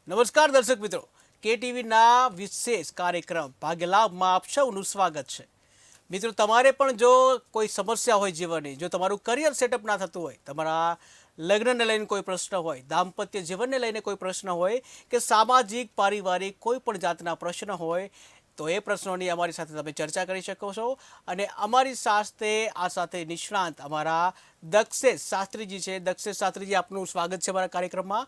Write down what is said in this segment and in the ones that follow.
નમસ્કાર દર્શક મિત્રો, કેટીવીના વિશેષ કાર્યક્રમ ભાગ્યલાભમાં આપ સૌનું સ્વાગત છે। મિત્રો, તમારે પણ જો કોઈ સમસ્યા હોય જીવનની, જો તમારું કરિયર સેટઅપ ના થતું હોય, તમારા લગ્નને લઈને કોઈ પ્રશ્ન હોય, દાંપત્ય જીવનને લઈને કોઈ પ્રશ્ન હોય કે સામાજિક પારિવારિક કોઈ પણ જાતના પ્રશ્ન હોય તો એ પ્રશ્નોની અમારી સાથે તમે ચર્ચા કરી શકો છો। અને અમારી સાથે નિષ્ણાંત અમારા દક્ષેશ શાસ્ત્રીજી છે। દક્ષેશ શાસ્ત્રીજી, આપનું સ્વાગત છે અમારા કાર્યક્રમમાં।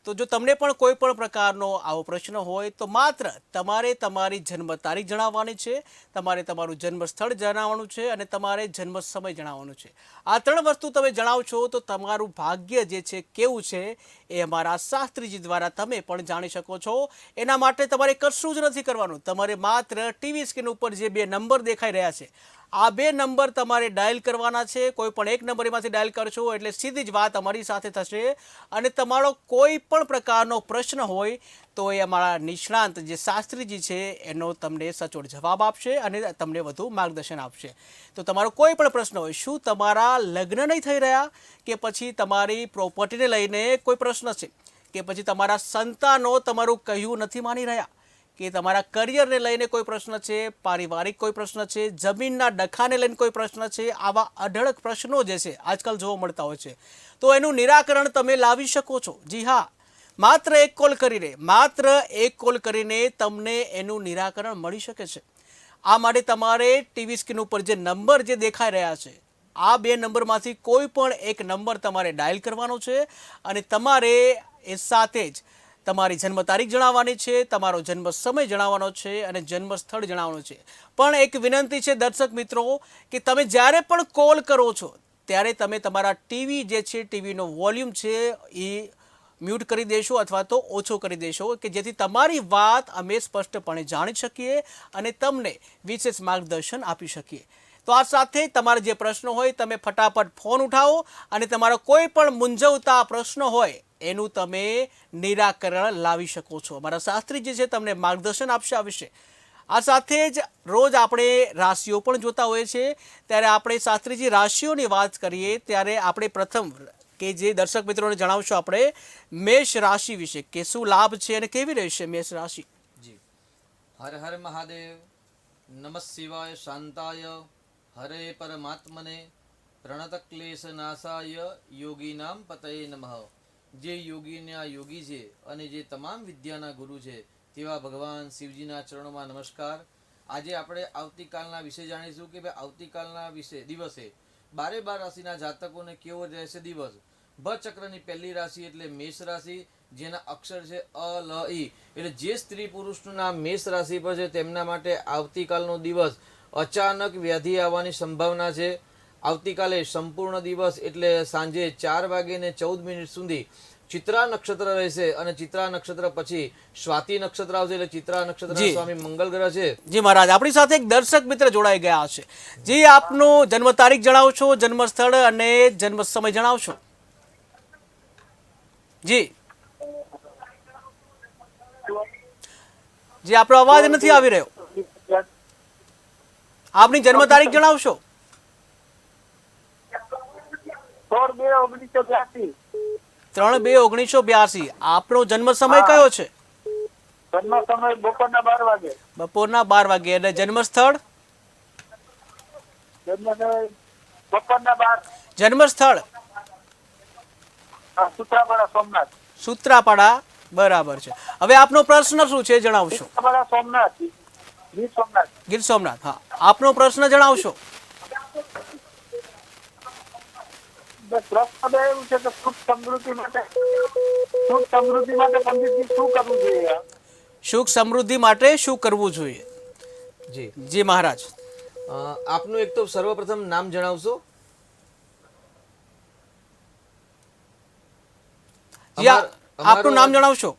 તો જો તમને પણ કોઈ પણ પ્રકારનો આવો પ્રશ્ન હોય તો માત્ર તમારે તમારી જન્મ તારીખ જણાવવાની છે, તમારે તમારું જન્મ સ્થળ જણાવવાનું છે અને તમારે જન્મ સમય જણાવવાનું છે। આ ત્રણ વસ્તુ તમે જણાવશો તો તમારું ભાગ્ય જે છે કેવું છે એ અમારા શાસ્ત્રીજી દ્વારા તમે પણ જાણી શકો છો। એના માટે તમારે કશું જ નથી કરવાનું, તમારે માત્ર ટીવી સ્ક્રીન ઉપર જે બે નંબર દેખાઈ રહ્યા છે આ બે નંબર તમારે ડાયલ કરવાના છે। કોઈ પણ એક નંબર એમાંથી ડાયલ કરશો એટલે સીધી જ વાત અમારી સાથે થશે અને તમારો કોઈ પણ પ્રકારનો પ્રશ્ન હોય તો એ અમારા નિષ્ણાંત જે શાસ્ત્રીજી છે એનો તમને સચોટ જવાબ આપશે અને તમને વધુ માર્ગદર્શન આપશે। તો તમારો કોઈ પણ પ્રશ્ન હોય, શું તમારા લગ્ન નહીં થઈ રહ્યા, કે પછી તમારી પ્રોપર્ટીને લઈને કોઈ પ્રશ્ન છે, કે પછી તમારા સંતાનો તમારું કહ્યું નથી માની રહ્યા, કે તમારા કરિયરને લઈને કોઈ પ્રશ્ન છે, પારિવારિક કોઈ પ્રશ્ન છે, જમીનના ડખાને લઈને કોઈ પ્રશ્ન છે, આવા અઢળક પ્રશ્નો જે છે આજકાલ જોવા મળતા હોય છે તો એનું નિરાકરણ તમે લાવી શકો છો। જી હા, માત્ર એક કોલ કરીને તમને એનું નિરાકરણ મળી શકે છે। આ માટે તમારે ટીવી સ્ક્રીન ઉપર જે નંબર જે દેખાઈ રહ્યા છે આ બે નંબરમાંથી કોઈ પણ એક નંબર તમારે ડાયલ કરવાનો છે અને તમારે એ સાથે જ તમારી જન્મ તારીખ જણાવવાની છે, તમારો જન્મ સમય જણાવવાનો છે અને જન્મ સ્થળ જણાવવાનું છે। પણ એક વિનંતી છે દર્શક મિત્રો કે તમે જ્યારે પણ કોલ કરો છો ત્યારે તમે તમારા ટીવી જે છે, ટીવીનો વોલ્યુમ છે એ મ્યુટ કરી દેશો અથવા તો ઓછો કરી દેશો કે જેથી તમારી વાત અમે સ્પષ્ટપણે જાણી શકીએ અને તમને વિશેષ માર્ગદર્શન આપી શકીએ। તો આ સાથે તમારે જે પ્રશ્નો હોય તમે ફટાફટ ફોન ઉઠાવો અને તમારો કોઈ પણ મૂંઝવતા પ્રશ્ન હોય એનું તમે નિરાકરણ લાવી શકો છો। અમારા શાસ્ત્રીજી છે તમને માર્ગદર્શન આપશે આ વિશે। આ સાથે જ રોજ આપણે રાશિઓ પણ જોતા હોઈએ છીએ, ત્યારે આપણે શાસ્ત્રીજી રાશિઓની વાત કરીએ ત્યારે આપણે પ્રથમ કે જે દર્શક મિત્રોને જણાવશો આપણે મેષ રાશિ વિશે કે શું લાભ છે અને કેવી રહેશે મેષ રાશિ। જી, હર હર મહાદેવ, નમઃ શિવાય શાંતાય, હરે પરમાત્મને, પ્રણત ક્લેશ નાશાય, યોગીનામ પતયે નમઃ। જે યોગીના યોગી છે અને જે તમામ વિદ્યાના ગુરુ છે તેવા ભગવાન શિવજીના ચરણોમાં નમસ્કાર। આજે આપણે આવતીકાલના વિશે જાણીશું કે ભાઈ આવતીકાલના દિવસે 12 રાશિના જાતકોને કેવો રહેશે દિવસ। ભ ચક્રની પહેલી રાશિ એટલે મેષ રાશિ, જેના અક્ષર છે અ લ ઈ, એટલે જે સ્ત્રી પુરુષનું નામ મેષ રાશિ પર છે તેમના માટે આવતીકાલનો દિવસ અચાનક વ્યાધિ આવવાની સંભાવના છે। આવતીકાલે સંપૂર્ણ દિવસ એટલે સાંજે 4:14 સુધી ચિત્રા નક્ષત્ર રહેશે અને ચિત્રા નક્ષત્ર પછી સ્વાતિ નક્ષત્ર આવશે એટલે ચિત્રા નક્ષત્ર સ્વામી મંગળ ગ્રહ છે। જી મહારાજ, આપણી સાથે એક દર્શક મિત્ર જોડાઈ ગયા છે। જી, આપનું જન્મ તારીખ જણાવશો, જન્મ સ્થળ અને જન્મ સમય જણાવશો। જી જી, આપણો અવાજ નથી આવી રહ્યો, આપની જન્મ તારીખ જણાવશો। 3/2/1982। આપણો જન્મ સમય કયો છે? જન્મ સમય બપોરના 12 વાગે। બપોરના 12 વાગે। અને જન્મ સ્થળ? જન્મ સમય બપોરના 12। જન્મ સ્થળ? સૂત્રાપાડા સોમનાથ। સૂત્રાપાડા, બરાબર છે। હવે આપનો પ્રશ્ન શું છે જણાવશો। સૂત્રાપાડા સોમનાથ, ગીર સોમનાથ। ગીર સોમનાથ, હા। આપનો પ્રશ્ન જણાવશો। પ્રશ્ન એવું છે કે સુખ સમૃદ્ધિ માટે પંડિતજી શું કરવું જોઈએ? સુખ સમૃદ્ધિ માટે શું કરવું જોઈએ? જી જી મહારાજ। આપનું એક તો સર્વપ્રથમ નામ જણાવશો। જી, આપનું નામ જણાવશો।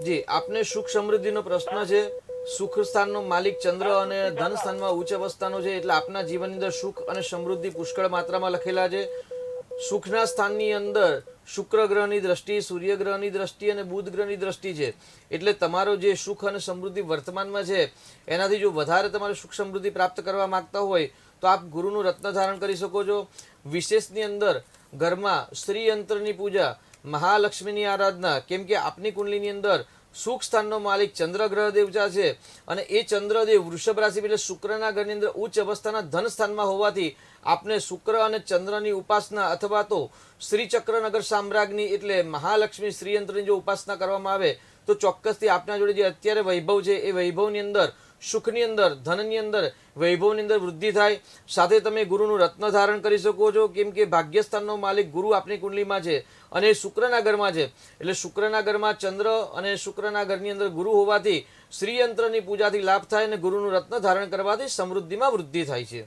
જી, આપને સુખ સમૃદ્ધિનો પ્રશ્ન છે। સુખ સ્થાનનો માલિક ચંદ્ર અને ધન સ્થાનમાં ઉચ્ચ અવસ્થાનો છે, એટલે આપના જીવનની અંદર સુખ અને સમૃદ્ધિ પુષ્કળ માત્રામાં લખેલા છે। સુખના સ્થાનની અંદર શુક્ર ગ્રહની દ્રષ્ટિ, સૂર્ય ગ્રહની દ્રષ્ટિ અને બુધ ગ્રહની દ્રષ્ટિ છે, એટલે તમારો જે સુખ અને સમૃદ્ધિ વર્તમાનમાં છે એનાથી જો વધારે તમારે સુખ સમૃદ્ધિ પ્રાપ્ત કરવા માંગતા હોય તો આપ ગુરુનું રત્ન ધારણ કરી શકો છો। વિશેષની અંદર ઘરમાં શ્રી યંત્રની પૂજા મહાલક્ષ્મીની આરાધના, કેમ કે આપની કુંડલીની અંદર સુખ સ્થાનનો માલિક ચંદ્ર ગ્રહ દેવતા છે અને એ ચંદ્રદેવ વૃષભ રાશિ એટલે શુક્રના ઘરની અંદર ઉચ્ચ અવસ્થાના ધન સ્થાનમાં હોવાથી આપને શુક્ર અને ચંદ્રની ઉપાસના અથવા તો શ્રી ચક્રનગર સામ્રાજ્ઞી એટલે મહાલક્ષ્મી શ્રીયંત્રની જો ઉપાસના કરવામાં આવે તો ચોક્કસથી આપના જોડે જે અત્યારે વૈભવ છે એ વૈભવની અંદર સુખની અંદર ધનની અંદર વૈભવની અંદર વૃદ્ધિ થાય. સાથે તમે ગુરુનું રત્ન ધારણ કરી શકો છો, કેમ કે ભાગ્યસ્થાનનો માલિક ગુરુ આપણી કુંડલીમાં છે અને શુક્રના ઘરમાં છે. એટલે શુક્રના ઘરમાં ચંદ્ર અને શુક્રના ઘરની અંદર ગુરુ હોવાથી શ્રીયંત્રની પૂજાથી લાભ થાય અને ગુરુનું રત્ન ધારણ કરવાથી સમૃદ્ધિમાં વૃદ્ધિ થાય છે.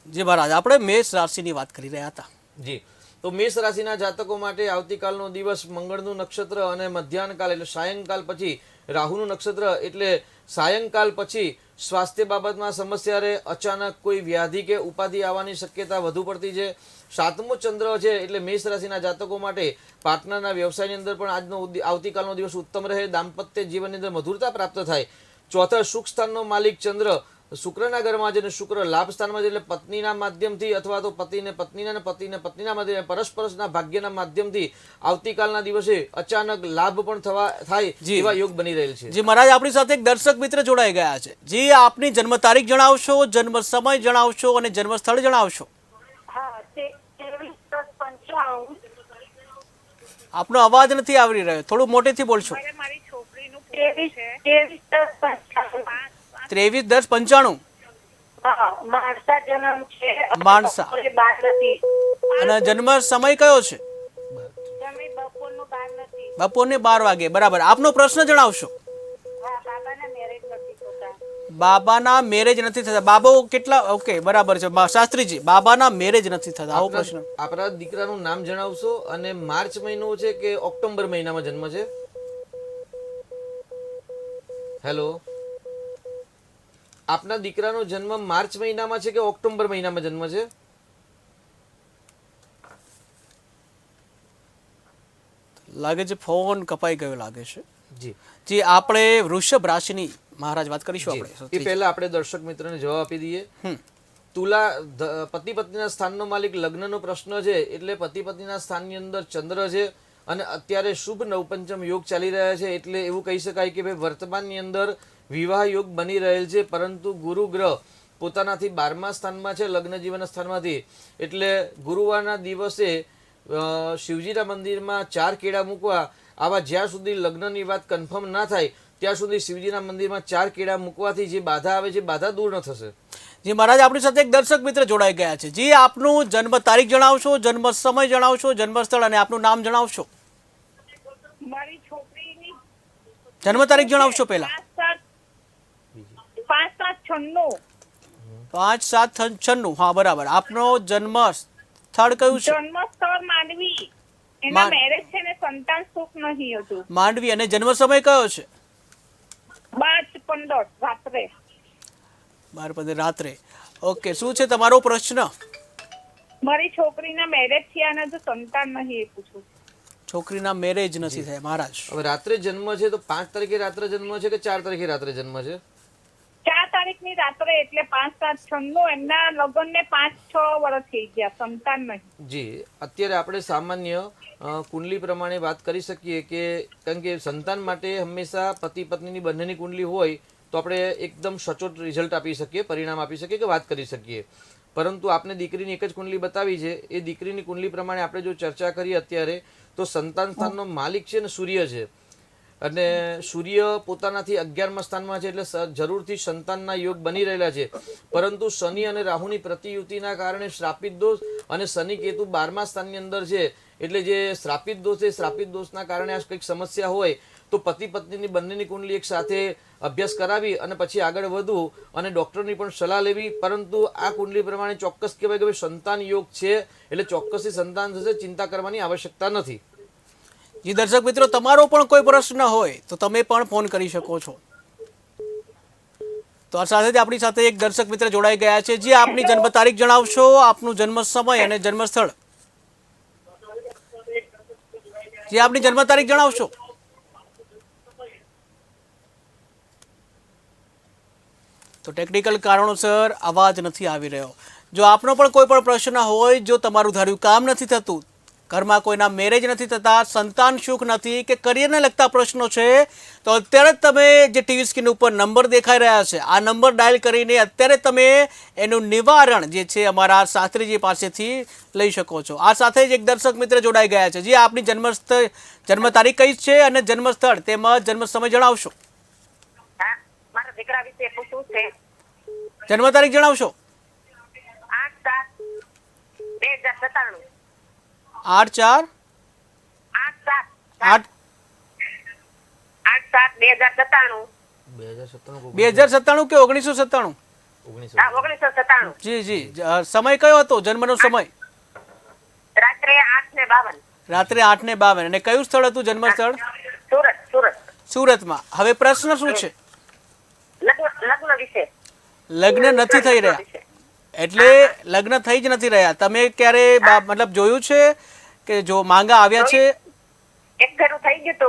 જી મહારાજ, આપણે મેષ રાશિની વાત કરી રહ્યા હતા. જી, તો મેષ રાશિના જાતકો માટે આવતીકાલનો દિવસ મંગળનું નક્ષત્ર અને મધ્યાહનકાલ એટલે સાયંકાલ પછી રાહુનું નક્ષત્ર એટલે સાયંકાલ પછી સ્વાસ્થ્ય બાબતમાં સમસ્યા રહે, અચાનક કોઈ વ્યાધિ કે ઉપાધિ આવવાની શક્યતા વધુ પડતી છે. સાતમો ચંદ્ર છે એટલે મેષ રાશિના જાતકો માટે પાર્ટનરના વ્યવસાયની અંદર પણ આવતીકાલનો દિવસ ઉત્તમ રહે, દાંપત્ય જીવનની અંદર મધુરતા પ્રાપ્ત થાય. ચોથા સુખ સ્થાનનો માલિક ચંદ્ર શુક્રના ઘરમાં છે અને શુક્ર લાભ સ્થાનમાં છે એટલે પત્નીના માધ્યમથી અથવા તો પતિને પત્નીના અને પતિને પત્નીના માધ્યમથી પરસ્પરના ભાગ્યના માધ્યમથી આવતીકાલના દિવસે અચાનક લાભ પણ થાય એવા યોગ બની રહેલ છે. જી મહારાજ, આપણી સાથે એક દર્શક મિત્ર જોડાઈ ગયા છે. જી, આપની જન્મ તારીખ જણાવશો, જન્મ સમય જણાવશો અને જન્મ સ્થળ જણાવશો. હા, તે 23:95. આપનો અવાજ નથી આવી રહ્યો, થોડું મોટેથી બોલશો. મારી છોકરીનું 23:95. 23/10/95. હા, માણસા જન્મ છે. માણસા. બપોરે 12 નથી. અને જન્મ સમય કયો છે? જમી બપોરનું 12 નથી. બપોરને 12 વાગે. બરાબર. આપનો પ્રશ્ન જણાવશો. હા, બાબાના મેરેજ નથી થતા. બાબાના મેરેજ નથી થતા. બાબો કેટલા? ઓકે, બરાબર છે શાસ્ત્રીજી, બાબાના મેરેજ નથી થતા. આવો પ્રશ્ન. આપણા દીકરાનું નામ જણાવશો અને માર્ચ મહિનો છે કે ઓક્ટોબર મહિનામાં જન્મ છે? હેલો, આપના દીકરાનો જન્મ માર્ચ મહિનામાં છે કે ઓક્ટોબર મહિનામાં જન્મ છે? લાગે છે ફોન કપાઈ ગયો લાગે છે. જી જી, આપણે વૃષભ રાશિની મહારાજ વાત કરીશું. આપણે એ પહેલા આપણે દર્શક મિત્રને જવાબ આપી દઈએ. તુલા પતિ પત્નીના સ્થાનનો માલિક લગ્નનો પ્રશ્ન છે એટલે પતિ પત્નીના સ્થાનની અંદર ચંદ્ર છે અને અત્યારે શુભ નવપંચમ યોગ ચાલી રહ્યા છે એટલે એવું કહી શકાય કે ભાઈ વર્તમાનની અંદર વિવાહ યોગ બની રહેલ છે. પરંતુ ગુરુ ગ્રહ પોતાનાથી 12મા સ્થાનમાં છે લગ્ન જીવન સ્થાનમાંથી, એટલે ગુરુવારના દિવસે શિવજીના મંદિરમાં 4 કેળા મૂકવા. આવા જ્યાં સુધી લગ્નની વાત કન્ફર્મ ના થાય ત્યાં સુધી શિવજીના મંદિરમાં 4 કેળા મૂકવાથી જે બાધા આવે છે બાધા દૂર ન થશે. જી મહારાજ, આપણી સાથે એક દર્શક મિત્ર જોડાઈ ગયા છે. જી, આપનું જન્મ તારીખ જણાવશો, જન્મ સમય જણાવશો, જન્મ સ્થળ અને આપનું નામ જણાવશો. મારી છોકરીની જન્મ તારીખ જણાવશો પહેલા. 5/7/96. 5/7/96. હા, બરાબર. આપનો જન્મ સ્થળ કયું છે? જન્મ સ્થળ માંડવી. એના મેરેજ છે ને સંતાન સુખ નહીં હતું. માંડવી. અને જન્મ સમય કયો છે? 12:15 રાત્રે. 12 રાત્રે. ઓકે, શું છે તમારો પ્રશ્ન? મારી છોકરીના મેરેજ થયા ને તો સંતાન નહીં એ પૂછું. છોકરીના મેરેજ નથી થયા. મહારાજ, હવે રાત્રે જન્મ છે તો 5 તારીખે રાત્રે જન્મ છે કે 4 તારીખે રાત્રે જન્મ છે? 4 તારીખની રાત્રે એટલે 5/7/96. એમના લગ્નને 5-6 વર્ષ થઈ ગયા, સંતાન નહીં. જી, અત્યારે આપણે સામાન્ય કુંડલી પ્રમાણે વાત કરી શકીએ કે કારણ કે સંતાન માટે હંમેશા પતિ પત્નીની બંનેની કુંડલી હોય તો આપણે એકદમ સચોટ રિઝલ્ટ આપી શકીએ, પરિણામ આપી શકીએ કે વાત કરી શકીએ. પરંતુ આપણે દીકરીની એક જ કુંડલી બતાવી છે. એ દીકરીની કુંડલી પ્રમાણે આપણે જો ચર્ચા કરીએ અત્યારે તો સંતાન સ્થાનનો માલિક છે ને સૂર્ય છે અને સૂર્ય પોતાનાથી 11મા સ્થાનમાં છે એટલે જરૂરથી સંતાનના યોગ બની રહેલા છે. પરંતુ શનિ અને રાહુની પ્રતિયુતિના કારણે શ્રાપિત દોષ અને શનિ કેતુ 12મા સ્થાનની અંદર છે એટલે જે શ્રાપિત દોષ છે, શ્રાપિત દોષના કારણે આ કંઈક સમસ્યા હોય તો પતિ પત્નીની બંનેની કુંડલી એક સાથે અભ્યાસ કરાવી અને પછી આગળ વધવું અને ડૉક્ટરની પણ સલાહ લેવી. પરંતુ આ કુંડલી પ્રમાણે ચોક્કસ કહેવાય કે સંતાન યોગ છે એટલે ચોક્કસથી સંતાન થશે, ચિંતા કરવાની આવશ્યકતા નથી. જી દર્શક મિત્રો, તમારો પણ કોઈ પ્રશ્ન હોય તો તમે પણ ફોન કરી શકો છો. તો આ સાથે આપણી સાથે એક દર્શક મિત્ર જોડાઈ ગયા છે. જી, આપની જન્મ તારીખ જણાવશો, આપનું જન્મ સમય અને જન્મ સ્થળ. જી, આપની જન્મ તારીખ જણાવશો. તો ટેકનિકલ કારણોસર અવાજ નથી આવી રહ્યો. જો આપનો પણ કોઈ પણ પ્રશ્ન હોય, જો તમારું ધાર્યું કામ નથી થતું, ઘરમાં કોઈના મેરેજ નથી થતા, સંતાન સુખ નથી કે કરિયરને લગતા પ્રશ્નો છે, તો અત્યારે જ તમે જે ટીવી સ્ક્રીન ઉપર નંબર દેખાઈ રહ્યા છે આ નંબર ડાયલ કરીને અત્યારે તમે એનું નિવારણ જે છે અમારા શાસ્ત્રીજી પાસેથી લઈ શકો છો. આ સાથે જ એક દર્શક મિત્ર જોડાઈ ગયા છે. જી, આપની જન્મ તારીખ કઈ છે અને જન્મસ્થળ તેમજ જન્મ સમય જણાવશો. હા, મારા દીકરા વિશે પૂછવું છે. જન્મ તારીખ જણાવશો. 8/7/2097. 8/4 8/7 8/7/2097. 2097 કે 1997? 1997. જી જી. સમય કયો હતો જન્મનો સમય? રાત્રે 8:52. રાત્રે 8:52. અને કયું સ્થળ હતું જન્મ સ્થળ? સુરત. સુરતમાં. હવે પ્રશ્ન શું છે? લગ્ન વિશે. લગ્ન નથી થઈ રહ્યા, એટલે લગ્ન થઈ જ નથી રહ્યા. તમે ક્યારે મતલબ જોયું છે કે જો માંગા આવ્યા છે? એક ફેરું થઈ ગયું તો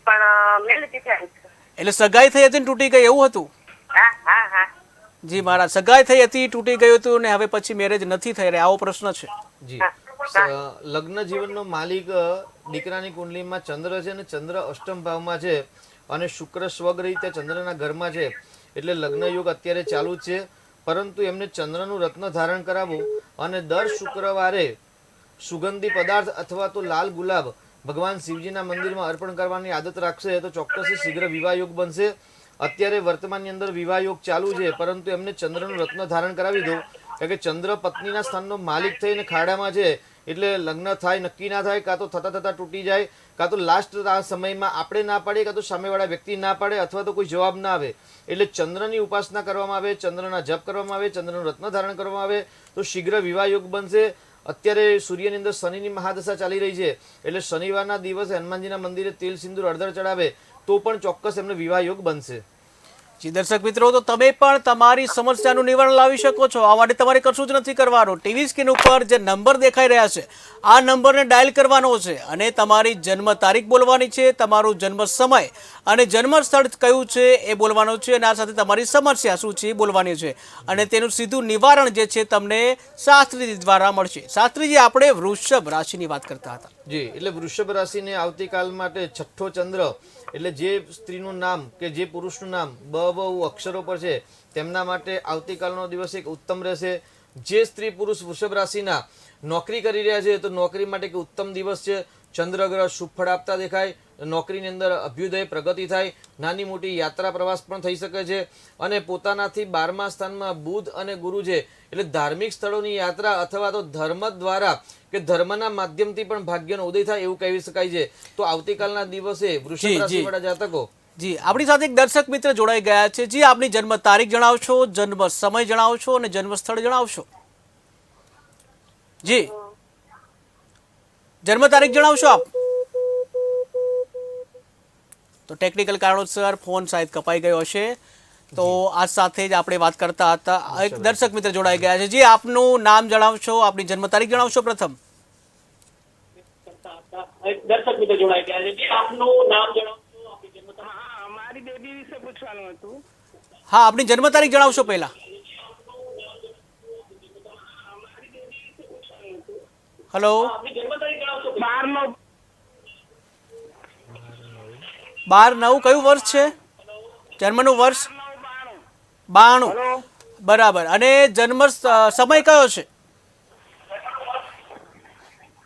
પણ મેલતી થઈ. એટલે સગાઈ થઈ હતી ને તૂટી ગઈ એવું હતું? હા. જી મહારાજ, સગાઈ થઈ હતી, તૂટી ગયું હતું ને હવે પછી મેરેજ નથી થઈ રહ્યા, આવો પ્રશ્ન છે. જી, લગ્ન જીવનનો માલિક દીકરાની કુંડલીમાં ચંદ્ર છે અને ચંદ્ર અષ્ટમ ભાવમાં છે અને શુક્ર સ્વગ્રહી તે ચંદ્રના ઘરમાં છે, એટલે લગ્ન યોગ અત્યારે ચાલુ જ છે. પરંતુ એમને ચંદ્રનું રત્ન ધારણ કરાવવું અને દર શુક્રવારે સુગંધી પદાર્થ અથવા તો લાલ ગુલાબ ભગવાન શિવજીના મંદિરમાં અર્પણ કરવાની આદત રાખશે તો ચોક્કસ શીઘ્ર વિવાહ યોગ બનશે. અત્યારે વર્તમાનની અંદર વિવાહ યોગ ચાલુ છે, પરંતુ એમને ચંદ્રનું રત્ન ધારણ કરાવી દો, કારણ કે ચંદ્ર પત્નીના સ્થાનનો માલિક થઈને ખાડામાં છે, એટલે લગ્ન થાય નક્કી ના થાય, કાં તો થતા તૂટી જાય, કાં તો લાસ્ટ આ સમયમાં આપણે ના પાડીએ, કાં તો સામેવાળા વ્યક્તિ ના પાડે, અથવા તો કોઈ જવાબ ના આવે. એટલે ચંદ્રની ઉપાસના કરવામાં આવે, ચંદ્રના જપ કરવામાં આવે, ચંદ્રનું રત્ન ધારણ કરવામાં આવે તો શીઘ્ર વિવાહ યોગ બનશે. અત્યારે સૂર્યની અંદર શનિની મહાદશા ચાલી રહી છે, એટલે શનિવારના દિવસે હનુમાનજીના મંદિરે તેલ સિંદૂર હળદર ચડાવે તો પણ ચોક્કસ એમને વિવાહ યોગ બનશે. જી દર્શક મિત્રો, તો તમે પણ તમારી સમસ્યાનું નિવારણ લાવી શકો છો. આ માટે તમારે કશું જ નથી કરવાનું. ટીવી સ્ક્રીન ઉપર જે નંબર દેખાઈ રહ્યા છે આ નંબરને ડાયલ કરવાનો છે અને તમારી જન્મ તારીખ બોલવાની છે, તમારું જન્મ સમય અને જન્મ સ્થળ કયું છે એ બોલવાનું છે, અને આ સાથે તમારી સમસ્યા શું છે એ બોલવાની છે, અને તેનું સીધું નિવારણ જે છે તમને શાસ્ત્રીજી દ્વારા મળશે. શાસ્ત્રીજી, આપણે વૃષભ રાશિની વાત કરતા હતા. જી, એટલે વૃષભ રાશિને આવતીકાલ માટે છઠ્ઠો ચંદ્ર, એટલે જે સ્ત્રીનું નામ કે જે પુરુષનું નામ બ અક્ષરો પર છે તેમના માટે આવતીકાલનો દિવસ એક ઉત્તમ રહેશે. જે સ્ત્રી પુરુષ વૃષભ રાશિના નોકરી કરી રહ્યા છે તો નોકરી માટે એક ઉત્તમ દિવસ છે. ચંદ્રગ્રહ શુભ ફળ આપતા દેખાય, નોકરીની અંદર અભ્યુદય પ્રગતિ થાય, નાની મોટી યાત્રા પ્રવાસ પણ થઈ શકે છે. અને પોતાનાથી 12મા સ્થાનમાં બુધ અને ગુરુ છે, એટલે ધાર્મિક સ્થળોની યાત્રા અથવા તો ધર્મ દ્વારા કે ધર્મના માધ્યમથી પણ ભાગ્યનો ઉદય થાય એવું કહી શકાય છે. તો આવતીકાલના દિવસે વૃષભ રાશિવાળા જાતકો. જી, આપણી સાથે એક દર્શક મિત્ર જોડાઈ ગયા છે. જી, આપની જન્મ તારીખ જણાવશો, જન્મ સમય જણાવશો અને જન્મ સ્થળ જણાવશો. જી, જન્મ તારીખ જણાવશો આપ. તો ટેકનિકલ કારણોસર ફોન શાયદ કપાઈ ગયો હશે. તો આ સાથે જ આપણે વાત કરતા હતા, એક દર્શક મિત્ર જોડાઈ ગયા છે. જી, આપનું નામ જણાવશો, આપની જન્મ તારીખ જણાવશો પ્રથમ. દર્શક મિત્રો જોડાઈ ગયા છે. આપનું નામ જણાવશો, આપની જન્મ તારીખ. હા, મારી બેબી વિશે પૂછવાનું હતું. હા, આપની જન્મ તારીખ જણાવશો પહેલા. હેલો. 12/9 કયું વર્ષ છે? જન્મનું વર્ષ 92. બરાબર. અને જન્મ સમય કયો છે?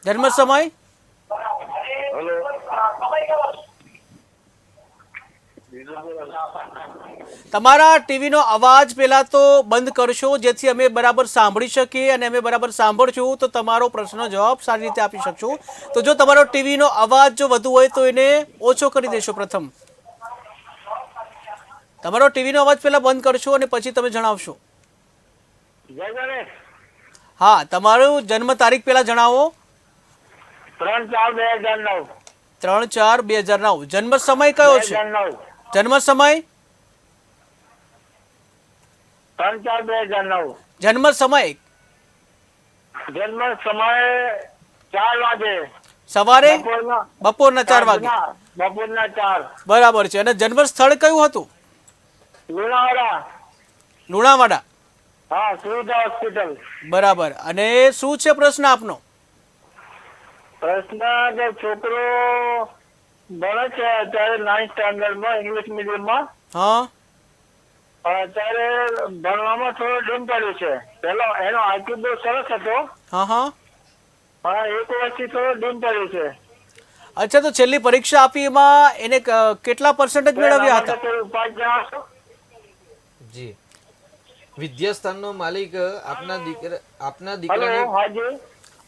જન્મ સમય? તમારા ટીવીનો અવાજ પહેલા તો બંધ કરશો, જેથી અમે બરાબર સાંભળી શકીએ, અને અમે બરાબર સાંભળશું તો તમારો પ્રશ્નનો જવાબ સારી રીતે આપી શકશું. તો જો તમારો ટીવીનો અવાજ જો વધુ હોય તો એને ઓછો કરી દેશો. પ્રથમ તમારો ટીવીનો અવાજ પહેલા બંધ કરશો અને પછી તમે જણાવશો. હા, તમારું જન્મ તારીખ પહેલા જણાવો. 3/4/2009. 3/4/2009. જન્મ સમય કયો છે? જન્મ સમય? 3/4/2009. જન્મ સમય? જન્મ સમય 4 વાગે. સવારે? બપોરના 4 વાગે. બપોરના 4. બરાબર છે. અને જન્મ સ્થળ કયું હતું? લુણાવાડા. લુણાવાડા. હા, સુવિધા હોસ્પિટલ. બરાબર. અને શું છે પ્રશ્ન આપનો? પ્રશ્ન કે છોકરો ભણે છે અત્યારે 9th સ્ટાન્ડર્ડમાં ઇંગ્લિશ મીડિયમમાં. હા અત્યારે ભણવામાં થોડો ડીમ પડ્યો છે. પેલો એનો આઈક્યુ બહુ સરસ હતો, હા હા પણ એક વર્ષથી થોડો ડીમ પડ્યો છે. અચ્છા, તો છેલ્લી પરીક્ષા આપી એમાં એને કેટલા પર્સન્ટેજ મેળવ્યા હતા? કોઈ ઉપાય જણાવશો? જી, વિદ્યાસ્થાનનો માલિક આપના હલો, દીકરાને હાજી.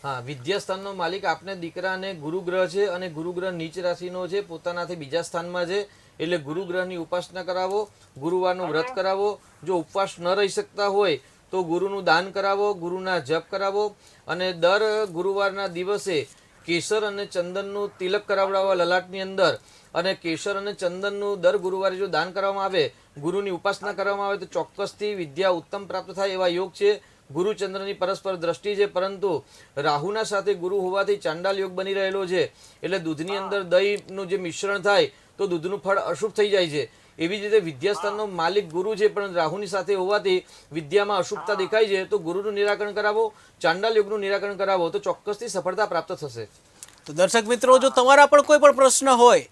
હા, વિદ્યાસ્થાનનો માલિક આપને દીકરાને ગુરુગ્રહ છે અને ગુરુગ્રહ નીચ રાશિનો છે, પોતાનાથી બીજા સ્થાનમાં છે. એટલે ગુરુગ્રહની ઉપાસના કરાવો, ગુરુવારનું વ્રત કરાવો. જો ઉપવાસ ન રહી શકતા હોય તો ગુરુનું દાન કરાવો, ગુરુના જપ કરાવો અને દર ગુરુવારના દિવસે કેસર અને ચંદનનું તિલક કરાવડાવવા લલાટની અંદર. અને કેસર અને ચંદનનું દર ગુરુવારે જો દાન કરવામાં આવે, ગુરુની ઉપાસના કરવામાં આવે તો ચોક્કસથી વિદ્યા ઉત્તમ પ્રાપ્ત થાય એવા યોગ છે. ગુરુચંદ્રની પરસ્પર દ્રષ્ટિ છે, પરંતુ રાહુના સાથે ગુરુ હોવાથી ચાંડાલ યોગ બની રહેલો છે. એટલે દૂધની અંદર દહીંનું જે મિશ્રણ થાય તો દૂધનું ફળ અશુભ થઈ જાય છે. એવી જ રીતે વિદ્યાસ્થાનનો માલિક ગુરુ છે, પણ રાહુની સાથે હોવાથી વિદ્યામાં અશુભતા દેખાય છે. તો ગુરુનું નિરાકરણ કરાવો, ચાંડાલ યોગનું નિરાકરણ કરાવો તો ચોક્કસથી સફળતા પ્રાપ્ત થશે. તો દર્શક મિત્રો, જો તમારા પણ કોઈ પણ પ્રશ્ન હોય